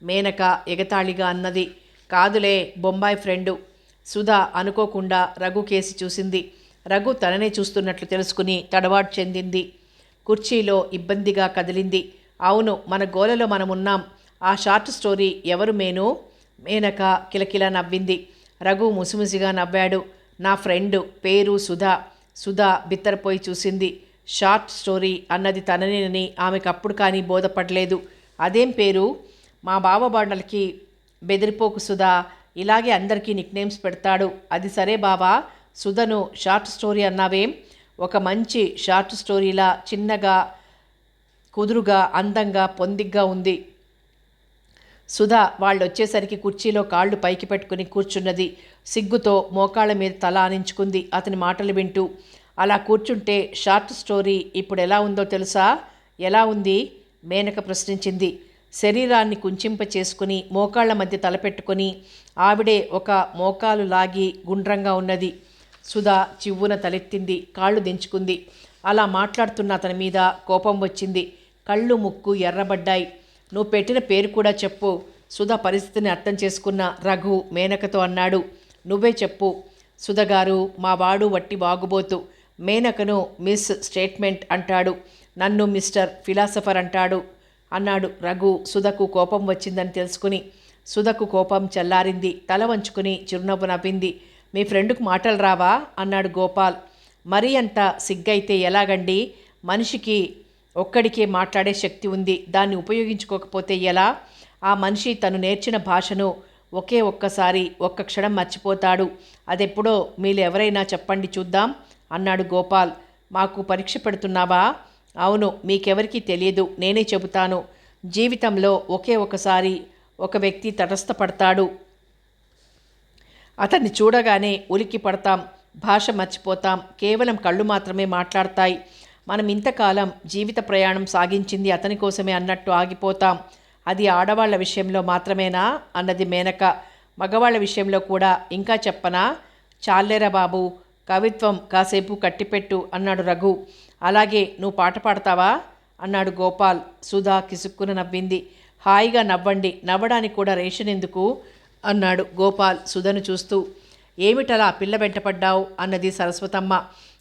మేనక ఎగతాళిగా అన్నది. కాదులే, బొంబాయి ఫ్రెండు. సుధా అనుకోకుండా రఘు కేసి చూసింది. రఘు తననే చూస్తున్నట్లు తెలుసుకుని తడబాటు చెందింది. కుర్చీలో ఇబ్బందిగా కదిలింది. అవును, మన గోలలో మనమున్నాం. ఆ షార్ట్ స్టోరీ ఎవరు మేను? మేనక కిలకిలా నవ్వింది. రఘు ముసిముసిగా నవ్వాడు. నా ఫ్రెండు, పేరు సుధా. సుధా బిత్తరపోయి చూసింది. షార్ట్ స్టోరీ అన్నది తననేనని ఆమెకు అప్పుడు కానీ బోధపడలేదు. అదేం పేరు? మా బావబాండలకి బెదిరిపోకు సుధా, ఇలాగే అందరికీ నిక్నేమ్స్ పెడతాడు. అది సరే బావా, సుధను షార్ట్ స్టోరీ అన్నావేం? ఒక మంచి షార్ట్ స్టోరీలా చిన్నగా, కుదురుగా, అందంగా, పొందిగ్గా ఉంది. సుధా వాళ్ళు వచ్చేసరికి కుర్చీలో కాళ్ళు పైకి పెట్టుకుని కూర్చున్నది. సిగ్గుతో మోకాళ్ళ మీద తల ఆనించుకుంది అతని మాటలు వింటూ. అలా కూర్చుంటే షార్ట్ స్టోరీ ఇప్పుడు ఎలా ఉందో తెలుసా? ఎలా ఉంది? మేనక ప్రశ్నించింది. శరీరాన్ని కుంచింప చేసుకుని మోకాళ్ల మధ్య తలపెట్టుకొని ఆవిడే ఒక మోకాలు లాగి గుండ్రంగా ఉన్నది. సుధా చివ్వున తలెత్తింది, కాళ్ళు దించుకుంది. అలా మాట్లాడుతున్న అతని మీద కోపం వచ్చింది. కళ్ళు ముక్కు ఎర్రబడ్డాయి. నువ్వు పెట్టిన పేరు కూడా చెప్పు. సుధా పరిస్థితిని అర్థం చేసుకున్న రఘు మేనకతో అన్నాడు. నువ్వే చెప్పు. సుధగారు, మా వాడు వట్టి వాగుబోతు. మేనకను మిస్ స్టేట్మెంట్ అంటాడు, నన్ను మిస్టర్ ఫిలాసఫర్ అంటాడు అన్నాడు రఘు. సుధకు కోపం వచ్చిందని తెలుసుకుని. సుధకు కోపం చల్లారింది. తల వంచుకుని చిరునవ్వు నవ్వింది. మీ ఫ్రెండ్కు మాటలు రావా అన్నాడు గోపాల్. మరీ అంత సిగ్గైతే ఎలాగండి? మనిషికి ఒక్కడికే మాట్లాడే శక్తి ఉంది, దాన్ని ఉపయోగించుకోకపోతే ఎలా? ఆ మనిషి తను నేర్చిన భాషను ఒక్కసారి ఒక్క క్షణం మర్చిపోతాడు. అదెప్పుడో మీరు ఎవరైనా చెప్పండి చూద్దాం అన్నాడు గోపాల్. మాకు పరీక్ష పెడుతున్నావా? అవును, మీకెవరికీ తెలియదు, నేనే చెబుతాను. జీవితంలో ఒకసారి ఒక వ్యక్తి తటస్థపడతాడు. అతన్ని చూడగానే ఉలిక్కి పడతాం, భాష మర్చిపోతాం, కేవలం కళ్ళు మాత్రమే మాట్లాడతాయి. మనం ఇంతకాలం జీవిత ప్రయాణం సాగించింది అతని కోసమే అన్నట్టు ఆగిపోతాం. అది ఆడవాళ్ల విషయంలో మాత్రమేనా అన్నది మేనక. మగవాళ్ల విషయంలో కూడా ఇంకా చెప్పనా? చాలేరా బాబు, కవిత్వం కాసేపు కట్టిపెట్టు అన్నాడు రఘు. అలాగే, నువ్వు పాట పాడతావా అన్నాడు గోపాల్. సుధా కిసుక్కున నవ్వింది. హాయిగా నవ్వండి, నవ్వడానికి కూడా రేషన్ ఎందుకు అన్నాడు గోపాల్ సుధను చూస్తూ. ఏమిటలా పిల్ల వెంటపడ్డావు అన్నది సరస్వతమ్మ.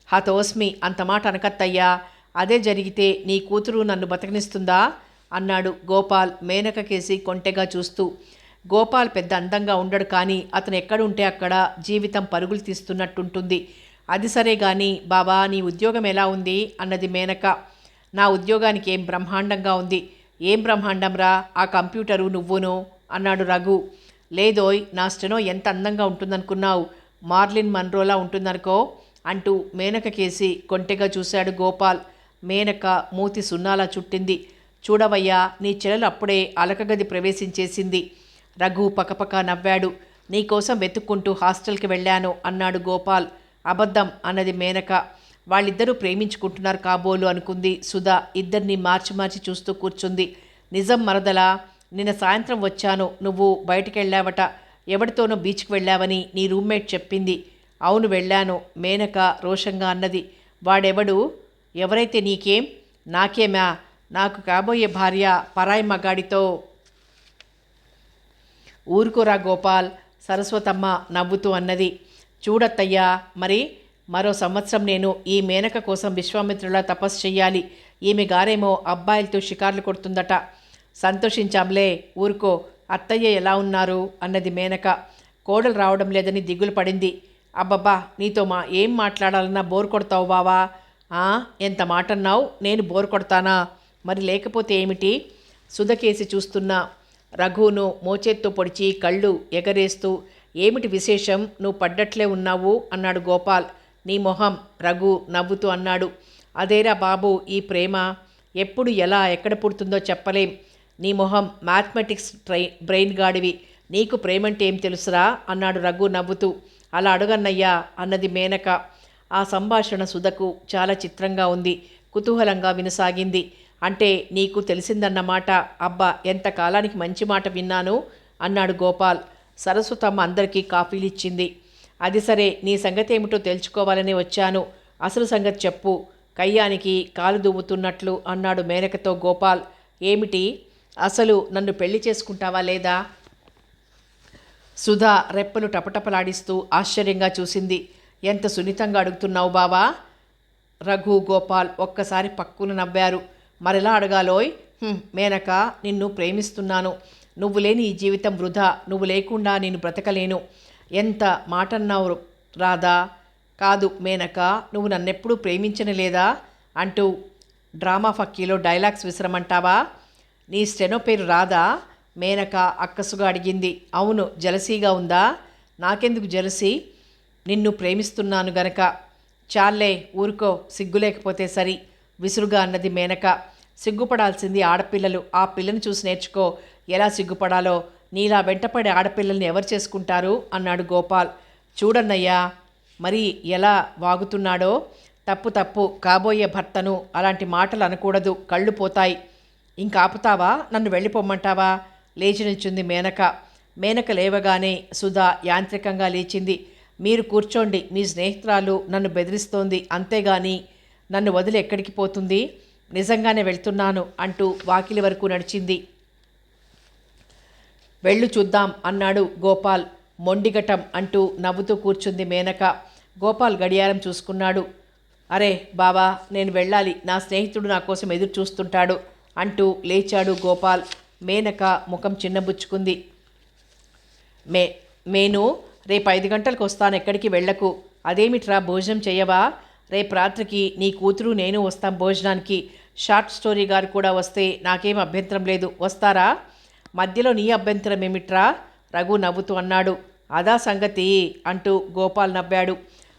హతోస్మి, అంత మాట అనకత్తయ్యా. అదే జరిగితే నీ కూతురు నన్ను బతకనిస్తుందా అన్నాడు గోపాల్ మేనక కేసి కొంటెగా చూస్తూ. గోపాల్ పెద్ద అందంగా ఉండడు, కానీ అతను ఎక్కడుంటే అక్కడ జీవితం పరుగులు తీస్తున్నట్టుంటుంది. అది సరే గాని బాబా, నీ ఉద్యోగం ఎలా ఉంది అన్నది మేనక. నా ఉద్యోగానికి ఏం బ్రహ్మాండంగా ఉంది. ఏం బ్రహ్మాండం రా, ఆ కంప్యూటరు నువ్వును అన్నాడు రఘు. లేదోయ్, నా స్టెనో ఎంత అందంగా ఉంటుందనుకున్నావు? మార్లిన్ మన్రోలా ఉంటుందనుకో అంటూ మేనక కేసి కొంటెగా చూశాడు గోపాల్. మేనక మూతి సున్నాలా చుట్టింది. చూడవయ్యా, నీ చెల్లెలు అప్పుడే అలకగది ప్రవేశించేసింది. రఘు పకపక నవ్వాడు. నీకోసం వెతుక్కుంటూ హాస్టల్కి వెళ్ళాను అన్నాడు గోపాల్. అబద్ధం అన్నది మేనక. వాళ్ళిద్దరూ ప్రేమించుకుంటున్నారు కాబోలు అనుకుంది సుధా. ఇద్దరిని మార్చి మార్చి చూస్తూ కూర్చుంది. నిజం మరదలా, నిన్న సాయంత్రం వచ్చాను, నువ్వు బయటికెళ్ళావట, ఎవరితోనో బీచ్కి వెళ్ళావని నీ రూమ్మేట్ చెప్పింది. అవును వెళ్ళాను, మేనక రోషంగా అన్నది. వాడెవడు? ఎవరైతే నీకేం? నాకేమా? నాకు కాబోయే భార్య పరాయి మగాడితో. ఊరుకోరా గోపాల్, సరస్వతమ్మ నవ్వుతూ అన్నది. చూడత్తయ్యా, మరి మరో సంవత్సరం నేను ఈ మేనక కోసం విశ్వామిత్రులా తపస్సు చెయ్యాలి. ఈమె గారేమో అబ్బాయిలతో షికార్లు కొడుతుందట. సంతోషించాంలే, ఊరుకో. అత్తయ్య ఎలా ఉన్నారు అన్నది మేనక. కోడలు రావడం లేదని దిగులు పడింది. అబ్బబ్బా, నీతో ఏం మాట్లాడాలన్నా బోర్ కొడతావు బావా. ఎంత మాటన్నావు, నేను బోర్ కొడతానా? మరి లేకపోతే ఏమిటి? సుధకేసి చూస్తున్న రఘును మోచేత్తో పొడిచి కళ్ళు ఎగరేస్తూ, ఏమిటి విశేషం, నువ్వు పడ్డట్లే ఉన్నావు అన్నాడు గోపాల్. నీ మొహం, రఘు నవ్వుతూ అన్నాడు. అదేరా బాబు ఈ ప్రేమ, ఎప్పుడు ఎలా ఎక్కడ పుడుతుందో చెప్పలేం. నీ మొహం మ్యాథమెటిక్స్ బ్రెయిన్ గాడివి, నీకు ప్రేమంటే ఏం తెలుసురా అన్నాడు రఘు నవ్వుతూ. అలా అడగన్నయ్యా అన్నది మేనక. ఆ సంభాషణ సుధకు చాలా చిత్రంగా ఉంది. కుతూహలంగా వినసాగింది. అంటే నీకు తెలిసిందన్నమాట. అబ్బా, ఎంతకాలానికి మంచి మాట విన్నాను అన్నాడు గోపాల్. సరస్వతమ్మ అందరికీ కాఫీలు ఇచ్చింది. అది సరే, నీ సంగతి ఏమిటో తెలుసుకోవాలని వచ్చాను. అసలు సంగతి చెప్పు, కయ్యానికి కాలు దువ్వుతున్నట్లు అన్నాడు మేనకతో గోపాల్. ఏమిటి అసలు, నన్ను పెళ్లి చేసుకుంటావా లేదా? సుధా రెప్పలు టపటపలాడిస్తూ ఆశ్చర్యంగా చూసింది. ఎంత సున్నితంగా అడుగుతున్నావు బావా? రఘు, గోపాల్ ఒక్కసారి పక్కున నవ్వారు. మరెలా అడగాలోయ్? మేనక, నిన్ను ప్రేమిస్తున్నాను. నువ్వు లేని ఈ జీవితం వృధా. నువ్వు లేకుండా నేను బ్రతకలేను. ఎంత మాటన్నావు రాధా. కాదు మేనక, నువ్వు నన్నెప్పుడూ ప్రేమించనలేదా అంటూ డ్రామా ఫక్కీలో డైలాగ్స్ విసరమంటావా? నీ స్టెనో పేరు రాధా? మేనక అక్కసుగా అడిగింది. అవును, జలసీగా ఉందా? నాకెందుకు జలసీ, నిన్ను ప్రేమిస్తున్నాను గనక. చాలే, ఊరుకో, సిగ్గు లేకపోతే సరి విసురుగా అన్నది మేనక. సిగ్గుపడాల్సింది ఆడపిల్లలు. ఆ పిల్లని చూసి నేర్చుకో ఎలా సిగ్గుపడాలో. నీలా వెంటపడే ఆడపిల్లల్ని ఎవరు చేసుకుంటారు అన్నాడు గోపాల్. చూడన్నయ్యా, మరి ఎలా వాగుతున్నాడో. తప్పు తప్పు, కాబోయే భర్తను అలాంటి మాటలు అనకూడదు, కళ్ళు పోతాయి. ఇంకాపుతావా? నన్ను వెళ్ళిపోమ్మంటావా? లేచి నిల్చుంది మేనక. మేనక లేవగానే సుధా యాంత్రికంగా లేచింది. మీరు కూర్చోండి, మీ స్నేహితురాలు నన్ను బెదిరిస్తోంది, అంతేగాని నన్ను వదిలి ఎక్కడికి పోతుంది? నిజంగానే వెళ్తున్నాను అంటూ వాకిలి వరకు నడిచింది. వెళ్ళు చూద్దాం అన్నాడు గోపాల్. మొండిగటం అంటూ నవ్వుతూ కూర్చుంది మేనక. గోపాల్ గడియారం చూసుకున్నాడు. అరే బావా, నేను వెళ్ళాలి, నా స్నేహితుడు నా కోసం ఎదురు చూస్తుంటాడు అంటూ లేచాడు గోపాల్. మేనక ముఖం చిన్నబుచ్చుకుంది. మేను, రేపు 5 గంటలకు వస్తాను, ఎక్కడికి వెళ్ళకు. అదేమిట్రా, భోజనం చేయవా? రేపు రాత్రికి నీ కూతురు నేను వస్తాం భోజనానికి. షార్ట్ స్టోరీ గారు కూడా వస్తే నాకేం అభ్యంతరం లేదు, వస్తారా? మధ్యలో నీ అభ్యంతరం ఏమిట్రా? రఘు నవ్వుతూ అన్నాడు. అదా సంగతి అంటూ గోపాల్ నవ్వాడు.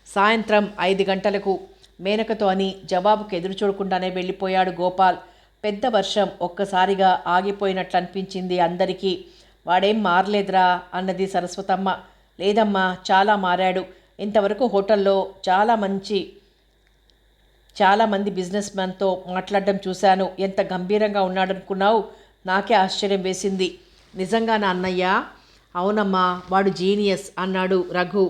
సాయంత్రం 5 గంటలకు మేనకతో అని జవాబుకు ఎదురు చూడకుండానే వెళ్ళిపోయాడు గోపాల్. పెద్ద వర్షం ఒక్కసారిగా ఆగిపోయినట్లు అనిపించింది అందరికీ. వాడేం మారలేదురా అన్నది సరస్వతమ్మ. లేదమ్మా, చాలా మారాడు. ఇంతవరకు హోటల్లో చాలామంది బిజినెస్ మ్యాన్తో మాట్లాడడం చూశాను. ఎంత గంభీరంగా ఉన్నాడనుకున్నావు? నాకే ఆశ్చర్యం వేసింది. నిజంగా నా అన్నయ్య? అవునమ్మా, వాడు జీనియస్ అన్నాడు రఘు.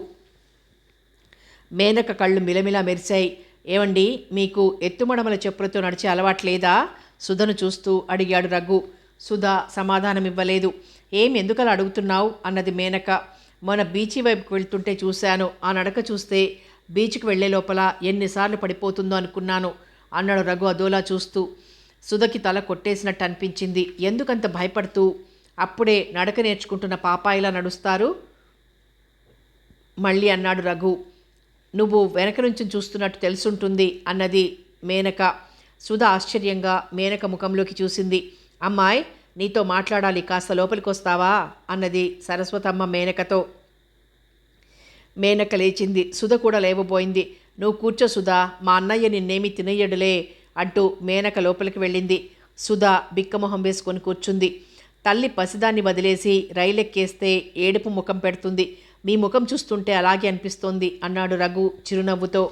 మేనక కళ్ళు మిలమిలా మెరిశాయి. ఏమండి, మీకు ఎత్తుమడమల చెప్పులతో నడిచే అలవాట్లేదా? సుధను చూస్తూ అడిగాడు రఘు. సుధ సమాధానం ఇవ్వలేదు. ఎందుకలా అడుగుతున్నావు అన్నది మేనక. మొన్న బీచ్ వైపుకు వెళ్తుంటే చూశాను. ఆ నడక చూస్తే బీచ్కి వెళ్లే లోపల ఎన్నిసార్లు పడిపోతుందో అనుకున్నాను అన్నాడు రఘు అదోలా చూస్తూ. సుధకి తల కొట్టేసినట్టు అనిపించింది. ఎందుకంత భయపడుతూ? అప్పుడే నడక నేర్చుకుంటున్న పాపాయిలా నడుస్తారు మళ్ళీ అన్నాడు రఘు. నువ్వు వెనక నుంచి చూస్తున్నట్టు తెలుసుంటుంది అన్నది మేనక. సుధ ఆశ్చర్యంగా మేనక ముఖంలోకి చూసింది. అమ్మాయ్, నీతో మాట్లాడాలి, కాస్త లోపలికి వస్తావా అన్నది సరస్వతమ్మ మేనకతో. మేనక లేచింది. సుధ కూడా లేవబోయింది. నువ్వు కూర్చో సుధా, మా అన్నయ్య నిన్నేమి తినయ్యడులే అంటూ మేనక లోపలికి వెళ్ళింది. సుధా బిక్కమొహం వేసుకొని కూర్చుంది. తల్లి పసిదాన్ని వదిలేసి రైలెక్కేస్తే ఏడుపు ముఖం పెడుతుంది. మీ ముఖం చూస్తుంటే అలాగే అనిపిస్తోంది అన్నాడు రఘు చిరునవ్వుతో.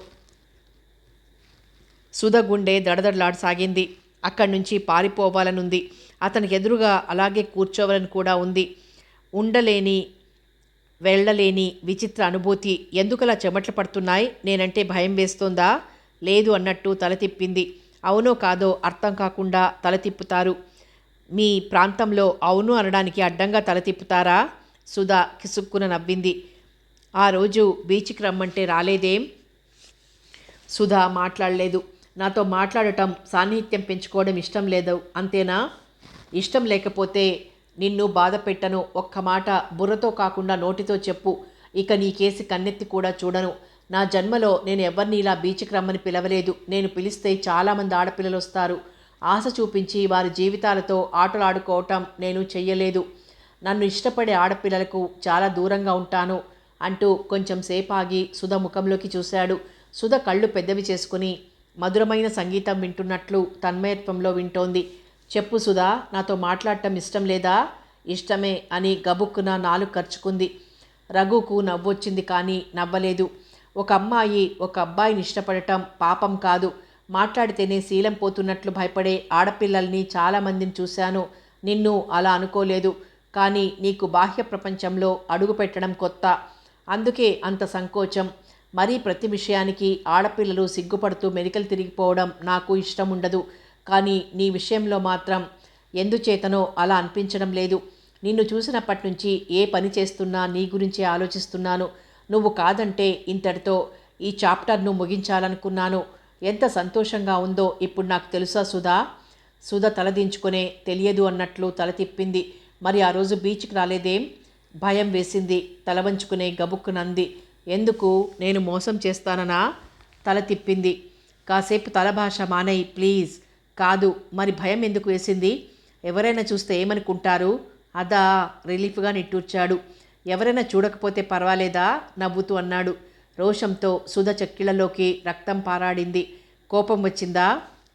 సుధ గుండె దడదడలాడసాగింది. అక్కడి నుంచి పారిపోవాలనుంది. అతనికి ఎదురుగా అలాగే కూర్చోవాలని కూడా ఉంది. ఉండలేని వెళ్ళలేని విచిత్ర అనుభూతి. ఎందుకలా చెమట్లు పడుతున్నాయి? నేనంటే భయం వేస్తోందా? లేదు అన్నట్టు తల తిప్పింది. అవునో కాదో అర్థం కాకుండా తల తిప్పుతారు. మీ ప్రాంతంలో అవును అనడానికి అడ్డంగా తల తిప్పుతారా? సుధా కిసుక్కున నవ్వింది. ఆ రోజు బీచ్కి రమ్మంటే రాలేదేం? సుధా మాట్లాడలేదు. నాతో మాట్లాడటం, సాన్నిహిత్యం పెంచుకోవడం ఇష్టం లేదు అంతేనా? ఇష్టం లేకపోతే నిన్ను బాధ పెట్టను. ఒక్క మాట బుర్రతో కాకుండా నోటితో చెప్పు. ఇక నీ కేసి కన్నెత్తి కూడా చూడను. నా జన్మలో నేను ఎవరిని ఇలా బీచ్కి రమ్మని పిలవలేదు. నేను పిలిస్తే చాలామంది ఆడపిల్లలు వస్తారు. ఆశ చూపించి వారి జీవితాలతో ఆటలాడుకోవటం నేను చెయ్యలేదు. నన్ను ఇష్టపడే ఆడపిల్లలకు చాలా దూరంగా ఉంటాను అంటూ కొంచెం సేపాగి సుధ ముఖంలోకి చూశాడు. సుధ కళ్ళు పెద్దవి చేసుకుని మధురమైన సంగీతం వింటున్నట్లు తన్మయత్వంలో వింటోంది. చెప్పు సుధా, నాతో మాట్లాడటం ఇష్టం లేదా? ఇష్టమే అని గబుక్కున నాలుగు ఖర్చుకుంది. రఘుకు నవ్వొచ్చింది కానీ నవ్వలేదు. ఒక అమ్మాయి ఒక అబ్బాయిని ఇష్టపడటం పాపం కాదు. మాట్లాడితేనే శీలం పోతున్నట్లు భయపడే ఆడపిల్లల్ని చాలామందిని చూశాను. నిన్ను అలా అనుకోలేదు. కానీ నీకు బాహ్య ప్రపంచంలో అడుగు పెట్టడం కొత్త. అందుకే అంత సంకోచం. మరీ ప్రతి విషయానికి ఆడపిల్లలు సిగ్గుపడుతూ మెలికలు తిరిగిపోవడం నాకు ఇష్టం ఉండదు. కానీ నీ విషయంలో మాత్రం ఎందుచేతనో అలా అనిపించడం లేదు. నిన్ను చూసినప్పటి నుంచి ఏ పని చేస్తున్నా నీ గురించే ఆలోచిస్తున్నాను. నువ్వు కాదంటే ఇంతటితో ఈ చాప్టర్ను ముగించాలనుకున్నాను. ఎంత సంతోషంగా ఉందో ఇప్పుడు నాకు తెలుసా సుధా? సుధ తలదించుకునే తెలియదు అన్నట్లు తల తిప్పింది. మరి ఆ రోజు బీచ్కి రాలేదేం? భయం వేసింది. తల వంచుకునే గబుక్కునంది. ఎందుకు? నేను మోసం చేస్తాననా? తల తిప్పింది. కాసేపు తల భాష మానేయి ప్లీజ్. కాదు. మరి భయం ఎందుకు వేసింది? ఎవరైనా చూస్తే ఏమనుకుంటారు? అదా? రిలీఫ్గా నిట్టూర్చాడు. ఎవరైనా చూడకపోతే పర్వాలేదా? నవ్వుతూ అన్నాడు. రోషంతో సుధ చెక్కిళ్లలోకి రక్తం పారాడింది. కోపం వచ్చిందా?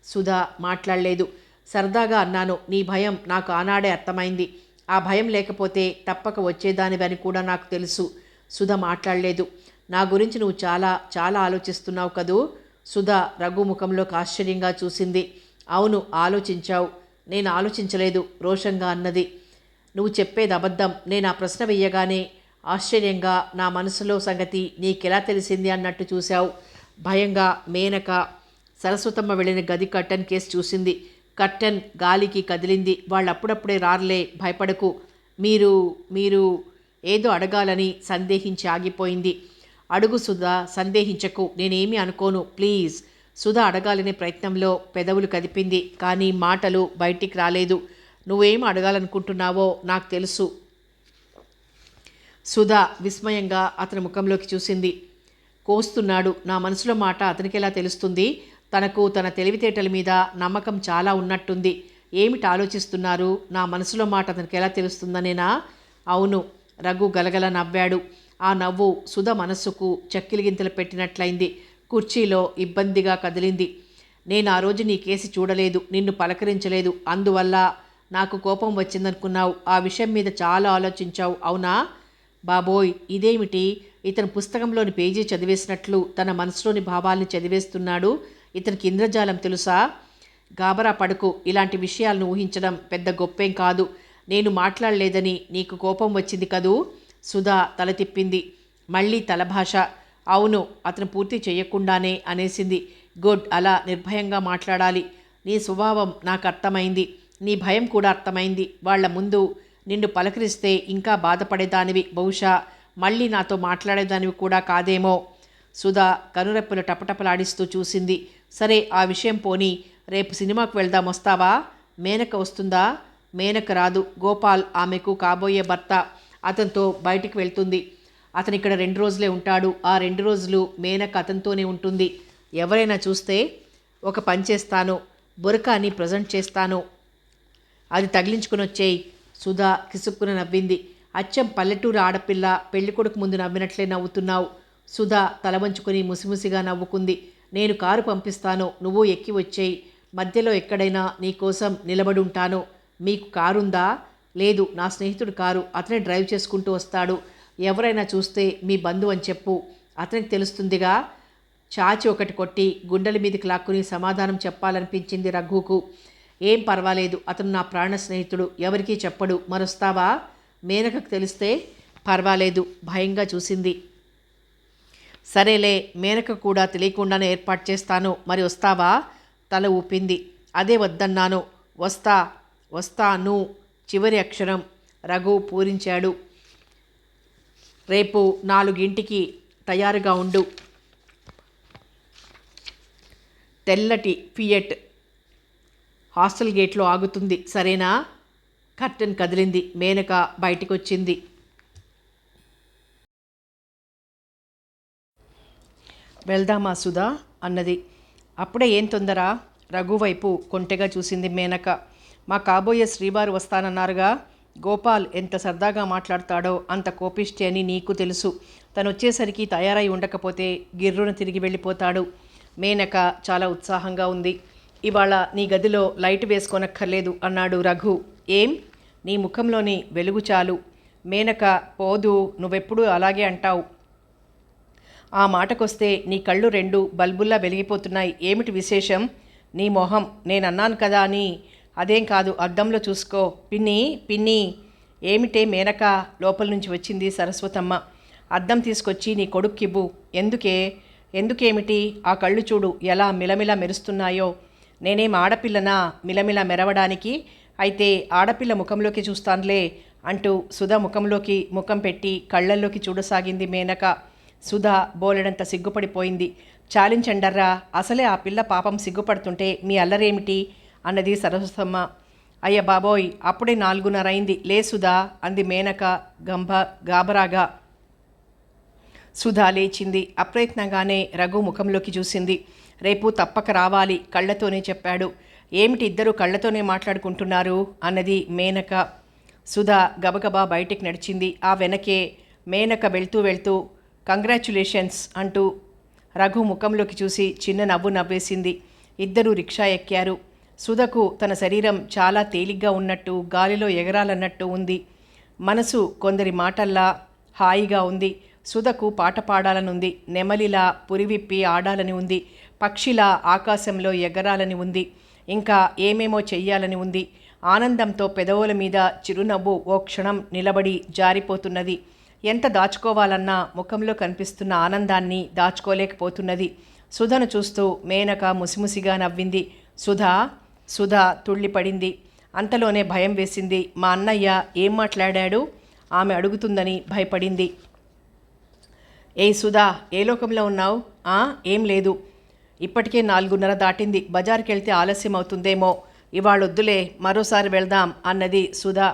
సుధ మాట్లాడలేదు. సరదాగా అన్నాను. నీ భయం నాకు ఆనాడే అర్థమైంది. ఆ భయం లేకపోతే తప్పక వచ్చేదానివని కూడా నాకు తెలుసు. సుధ మాట్లాడలేదు. నా గురించి నువ్వు చాలా చాలా ఆలోచిస్తున్నావు కదూ? సుధ రఘు ముఖంలోకి ఆశ్చర్యంగా చూసింది. అవును, ఆలోచించావు. నేను ఆలోచించలేదు రోషంగా అన్నది. నువ్వు చెప్పేది అబద్ధం. నేను ఆ ప్రశ్న వెయ్యగానే ఆశ్చర్యంగా నా మనసులో సంగతి నీకెలా తెలిసింది అన్నట్టు చూశావు. భయంగా మేనక సరస్వతమ్మ వెళ్ళిన గది కర్టన్ కేసు చూసింది. కర్టన్ గాలికి కదిలింది. వాళ్ళు అప్పుడప్పుడే రారులే, భయపడకు. మీరు మీరు ఏదో అడగాలని సందేహించి ఆగిపోయింది. అడుగు సుధా, సందేహించకు. నేనేమీ అనుకోను ప్లీజ్. సుధ అడగాలనే ప్రయత్నంలో పెదవులు కదిపింది. కానీ మాటలు బయటికి రాలేదు. నువ్వేం అడగాలనుకుంటున్నావో నాకు తెలుసు. సుధ విస్మయంగా అతని ముఖంలోకి చూసింది. కోస్తున్నాడు. నా మనసులో మాట అతనికి ఎలా తెలుస్తుంది? తనకు తన తెలివితేటల మీద నమ్మకం చాలా ఉన్నట్టుంది. ఏమిటి ఆలోచిస్తున్నారు? నా మనసులో మాట అతనికి ఎలా తెలుస్తుందనేనా? అవును. రఘు గలగల నవ్వాడు. ఆ నవ్వు సుధ మనస్సుకు చక్కిలిగింతలు పెట్టినట్లయింది. కుర్చీలో ఇబ్బందిగా కదిలింది. నేను ఆ రోజు నీ కేసి చూడలేదు, నిన్ను పలకరించలేదు. అందువల్ల నాకు కోపం వచ్చిందనుకున్నావు. ఆ విషయం మీద చాలా ఆలోచించావు, అవునా? బాబోయ్, ఇదేమిటి? ఇతను పుస్తకంలోని పేజీ చదివేసినట్లు తన మనసులోని భావాల్ని చదివేస్తున్నాడు. ఇతనికి ఇంద్రజాలం తెలుసా? గాబరా పడుకు. ఇలాంటి విషయాలను ఊహించడం పెద్ద గొప్పేం కాదు. నేను మాట్లాడలేదని నీకు కోపం వచ్చింది కదూ? సుధా తల తిప్పింది. మళ్ళీ తలభాష. అవును, అతను పూర్తి చేయకుండానే అనేసింది. గుడ్, అలా నిర్భయంగా మాట్లాడాలి. నీ స్వభావం నాకు అర్థమైంది. నీ భయం కూడా అర్థమైంది. వాళ్ల ముందు నిన్ను పలకరిస్తే ఇంకా బాధపడేదానివి. బహుశా మళ్ళీ నాతో మాట్లాడేదానివి కూడా కాదేమో. సుధా కనురెప్పలు టపటపలాడిస్తూ చూసింది. సరే, ఆ విషయం పోనీ. రేపు సినిమాకు వెళ్దాం, వస్తావా? మేనక వస్తుందా? మేనక రాదు. గోపాల్ ఆమెకు కాబోయే భర్త. అతనితో బయటికి వెళ్తుంది. అతను ఇక్కడ 2 రోజులే ఉంటాడు. ఆ 2 రోజులు మేనక అతనితోనే ఉంటుంది. ఎవరైనా చూస్తే ఒక పని చేస్తాను, బురకాని ప్రజెంట్ చేస్తాను, అది తగిలించుకుని వచ్చేయి. సుధా కిసుక్కున నవ్వింది. అచ్చం పల్లెటూరు ఆడపిల్ల పెళ్ళికొడుకు ముందు నవ్వినట్లే నవ్వుతున్నావు. సుధా తల వంచుకొని ముసిముసిగా నవ్వుకుంది. నేను కారు పంపిస్తాను, నువ్వు ఎక్కి వచ్చేయి. మధ్యలో ఎక్కడైనా నీకోసం నిలబడుంటాను. మీకు కారుందా? లేదు, నా స్నేహితుడు కారు, అతనే డ్రైవ్ చేసుకుంటూ వస్తాడు. ఎవరైనా చూస్తే మీ బంధువు అని చెప్పు, అతనికి తెలుస్తుందిగా. చాచి ఒకటి కొట్టి గుండెల మీదకి లాక్కుని సమాధానం చెప్పాలనిపించింది రఘుకు. ఏం పర్వాలేదు, అతను నా ప్రాణ స్నేహితుడు, ఎవరికీ చెప్పడు. మరొస్తావా? మేనకకు తెలిస్తే? పర్వాలేదు, భయంగా చూసింది. సరేలే, మేనక కూడా తెలియకుండానే ఏర్పాటు చేస్తాను, మరి వస్తావా? తల ఊపింది. అదే వద్దన్నాను. వస్తాను చివరి అక్షరం రఘు పూరించాడు. రేపు 4 తయారుగా ఉండు. తెల్లటి ఫియట్ హాస్టల్ గేట్లో ఆగుతుంది, సరేనా? కర్టెన్ కదిలింది. మేనక బయటికొచ్చింది. వెళ్దామా సుధా అన్నది. అప్పుడే ఏం తొందర? రఘు వైపు కొంటెగా చూసింది మేనక. మా కాబోయే శ్రీవారు వస్తానన్నారుగా. గోపాల్ ఎంత సరదాగా మాట్లాడతాడో అంత కోపిష్టి అని నీకు తెలుసు. తను వచ్చేసరికి తయారై ఉండకపోతే గిర్రున తిరిగి వెళ్ళిపోతాడు. మేనక చాలా ఉత్సాహంగా ఉంది. ఇవాళ నీ గదిలో లైట్ వేసుకోనక్కర్లేదు అన్నాడు రఘు. ఏం? నీ ముఖంలోని వెలుగు చాలు. మేనక పోదు, నువ్వెప్పుడూ అలాగే అంటావు. ఆ మాటకొస్తే నీ కళ్ళు 2 బల్బుల్లా వెలిగిపోతున్నాయి. ఏమిటి విశేషం? నీ మొహం. నేనన్నాను కదా అని. అదేం కాదు, అద్దంలో చూసుకో. పిన్ని ఏమిటే మేనక? లోపల నుంచి వచ్చింది సరస్వతమ్మ. అద్దం తీసుకొచ్చి నీ కొడుక్కివ్వు. ఎందుకేమిటి? ఆ కళ్ళు చూడు ఎలా మిలమిలా మెరుస్తున్నాయో. నేనేం ఆడపిల్లనా మిలమిలా మెరవడానికి? అయితే ఆడపిల్ల ముఖంలోకి చూస్తానులే అంటూ సుధా ముఖంలోకి ముఖం పెట్టి కళ్ళల్లోకి చూడసాగింది మేనక. సుధా బోలెడంత సిగ్గుపడిపోయింది. చాలించండర్రా, అసలే ఆ పిల్ల పాపం సిగ్గుపడుతుంటే మీ అల్లరేమిటి అన్నది సరస్వతమ్మ. అయ్య బాబోయ్, అప్పుడే 4:30 అయింది. లే సుధా అంది మేనక గాబరాగా. సుధా లేచింది. అప్రయత్నంగానే రఘు ముఖంలోకి చూసింది. రేపు తప్పక రావాలి, కళ్ళతోనే చెప్పాడు. ఏమిటి ఇద్దరు కళ్ళతోనే మాట్లాడుకుంటున్నారు అన్నది మేనక. సుధా గబగబా బయటికి నడిచింది. ఆ వెనకే మేనక వెళ్తూ కంగ్రాచ్యులేషన్స్ అంటూ రఘు ముఖంలోకి చూసి చిన్న నవ్వు నవ్వేసింది. ఇద్దరూ రిక్షా ఎక్కారు. సుధకు తన శరీరం చాలా తేలిగ్గా ఉన్నట్టు, గాలిలో ఎగరాలన్నట్టు ఉంది. మనసు కొందరి మాటల్లా హాయిగా ఉంది. సుధకు పాట పాడాలనుంది. నెమలిలా పురివిప్పి ఆడాలని ఉంది. పక్షిలా ఆకాశంలో ఎగరాలని ఉంది. ఇంకా ఏమేమో చెయ్యాలని ఉంది. ఆనందంతో పెదవుల మీద చిరునవ్వు ఓ క్షణం నిలబడి జారిపోతున్నది. ఎంత దాచుకోవాలన్నా ముఖంలో కనిపిస్తున్న ఆనందాన్ని దాచుకోలేకపోతున్నది. సుధను చూస్తూ మేనక ముసిముసిగా నవ్వింది. సుధా తుళ్ళిపడింది. అంతలోనే భయం వేసింది. మా అన్నయ్య ఏం మాట్లాడాడు? ఆమె అడుగుతుందని భయపడింది. ఏయ్ సుధా, ఏ లోకంలో ఉన్నావు? ఏం లేదు. ఇప్పటికే 4:30 దాటింది. బజార్కి వెళ్తే ఆలస్యం అవుతుందేమో. ఇవాళొద్దులే, మరోసారి వెళ్దాం అన్నది సుధా.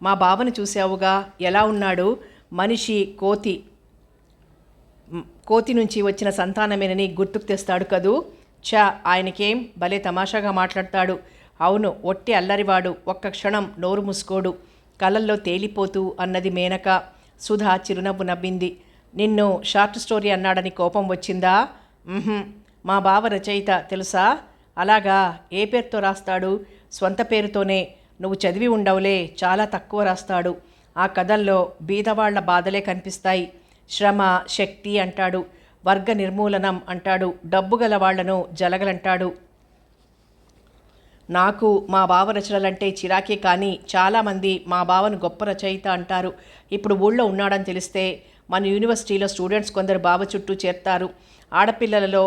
మా బావను చూశావుగా, ఎలా ఉన్నాడు? మనిషి కోతి నుంచి వచ్చిన సంతానమేనని గుర్తుకు తెస్తాడు కదూ. ఆయనకేం భలే తమాషాగా మాట్లాడతాడు. అవును, ఒట్టి అల్లరివాడు. ఒక్క క్షణం నోరు మూసుకోడు. కళ్ళల్లో తేలిపోతూ అన్నది మేనక. సుధా చిరునవ్వు నవ్వింది. నిన్ను షార్ట్ స్టోరీ అన్నాడని కోపం వచ్చిందా? మా బావ రచయిత తెలుసా? అలాగా, ఏ పేరుతో రాస్తాడు? స్వంత పేరుతోనే. నువ్వు చదివి ఉండవులే, చాలా తక్కువ రాస్తాడు. ఆ కథల్లో బీదవాళ్ల బాధలే కనిపిస్తాయి. శ్రమ, శక్తి అంటాడు. వర్గ నిర్మూలనం అంటాడు. డబ్బు గల వాళ్లను జలగలంటాడు. నాకు మా బావ రచనలంటే చిరాకే, కానీ చాలామంది మా బావను గొప్ప రచయిత అంటారు. ఇప్పుడు ఊళ్ళో ఉన్నాడని తెలిస్తే మన యూనివర్సిటీలో స్టూడెంట్స్ కొందరు బావ చుట్టూ చేరుతారు. ఆడపిల్లలలో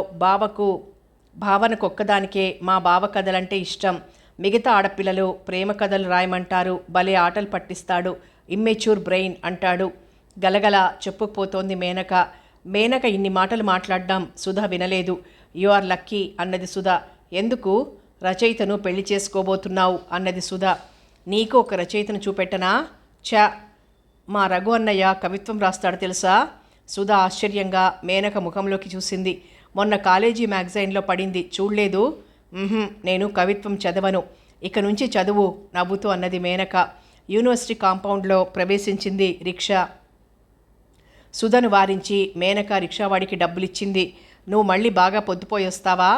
భావనకొక్కదానికే మా బావ కథలంటే ఇష్టం. మిగతా ఆడపిల్లలు ప్రేమ కథలు రాయమంటారు. భలే ఆటలు పట్టిస్తాడు. ఇమ్మెచ్యూర్ బ్రెయిన్ అంటాడు. గలగల చెప్పుకుపోతోంది మేనక. మేనక ఇన్ని మాటలు మాట్లాడడం సుధా వినలేదు. యు ఆర్ లక్కీ అన్నది సుధా. ఎందుకు? రచయితను పెళ్లి చేసుకోబోతున్నావు అన్నది సుధా. నీకు ఒక రచయితను చూపెట్టనా? మా రఘు అన్నయ్య కవిత్వం రాస్తాడు తెలుసా? సుధా ఆశ్చర్యంగా మేనక ముఖంలోకి చూసింది. మొన్న కాలేజీ మ్యాగజైన్లో పడింది, చూడలేదు? నేను కవిత్వం చదవను. ఇక నుంచి చదువు నవ్వుతూ అన్నది మేనక. యూనివర్సిటీ కాంపౌండ్లో ప్రవేశించింది రిక్షా. సుధను వారించి మేనక రిక్షావాడికి డబ్బులిచ్చింది. నువ్వు మళ్ళీ బాగా పొద్దుపోయి వస్తావా?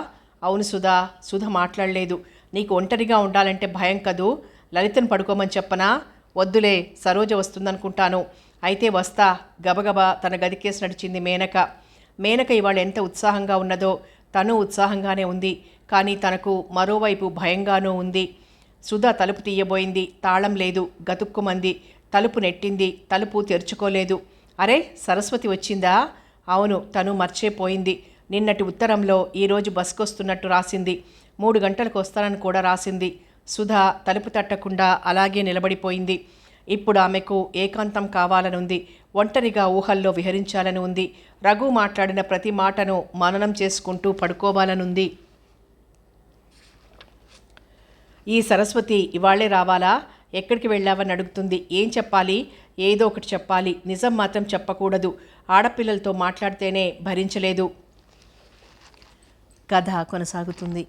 అవును సుధా. సుధ మాట్లాడలేదు. నీకు ఒంటరిగా ఉండాలంటే భయం కదూ, లలితను పడుకోమని చెప్పనా? వద్దులే, సరోజ వస్తుందనుకుంటాను. అయితే వస్తా. గబగబా తన గదికేసి నడిచింది మేనక. మేనక ఇవాళ ఎంత ఉత్సాహంగా ఉన్నదో. తను ఉత్సాహంగానే ఉంది, కానీ తనకు మరోవైపు భయంగానూ ఉంది. సుధ తలుపు తీయబోయింది. తాళం లేదు. గతుక్కుమంది. తలుపు నెట్టింది. తలుపు తెరుచుకోలేదు. అరే, సరస్వతి వచ్చిందా? అవును, తను మర్చిపోయింది. నిన్నటి ఉత్తరంలో ఈరోజు బస్కొస్తున్నట్టు రాసింది. 3 గంటలకు వస్తానని కూడా రాసింది. సుధ తలుపు తట్టకుండా అలాగే నిలబడిపోయింది. ఇప్పుడు ఆమెకు ఏకాంతం కావాలనుంది. ఒంటరిగా ఊహల్లో విహరించాలని ఉంది. రఘు మాట్లాడిన ప్రతి మాటను మననం చేసుకుంటూ పడుకోవాలనుంది. ఈ సరస్వతి ఇవాళ్లే రావాలా? ఎక్కడికి వెళ్ళావని అడుగుతుంది. ఏం చెప్పాలి? ఏదో ఒకటి చెప్పాలి. నిజం మాత్రం చెప్పకూడదు. ఆడపిల్లలతో మాట్లాడితేనే భరించలేదు. కథ కొనసాగుతుంది.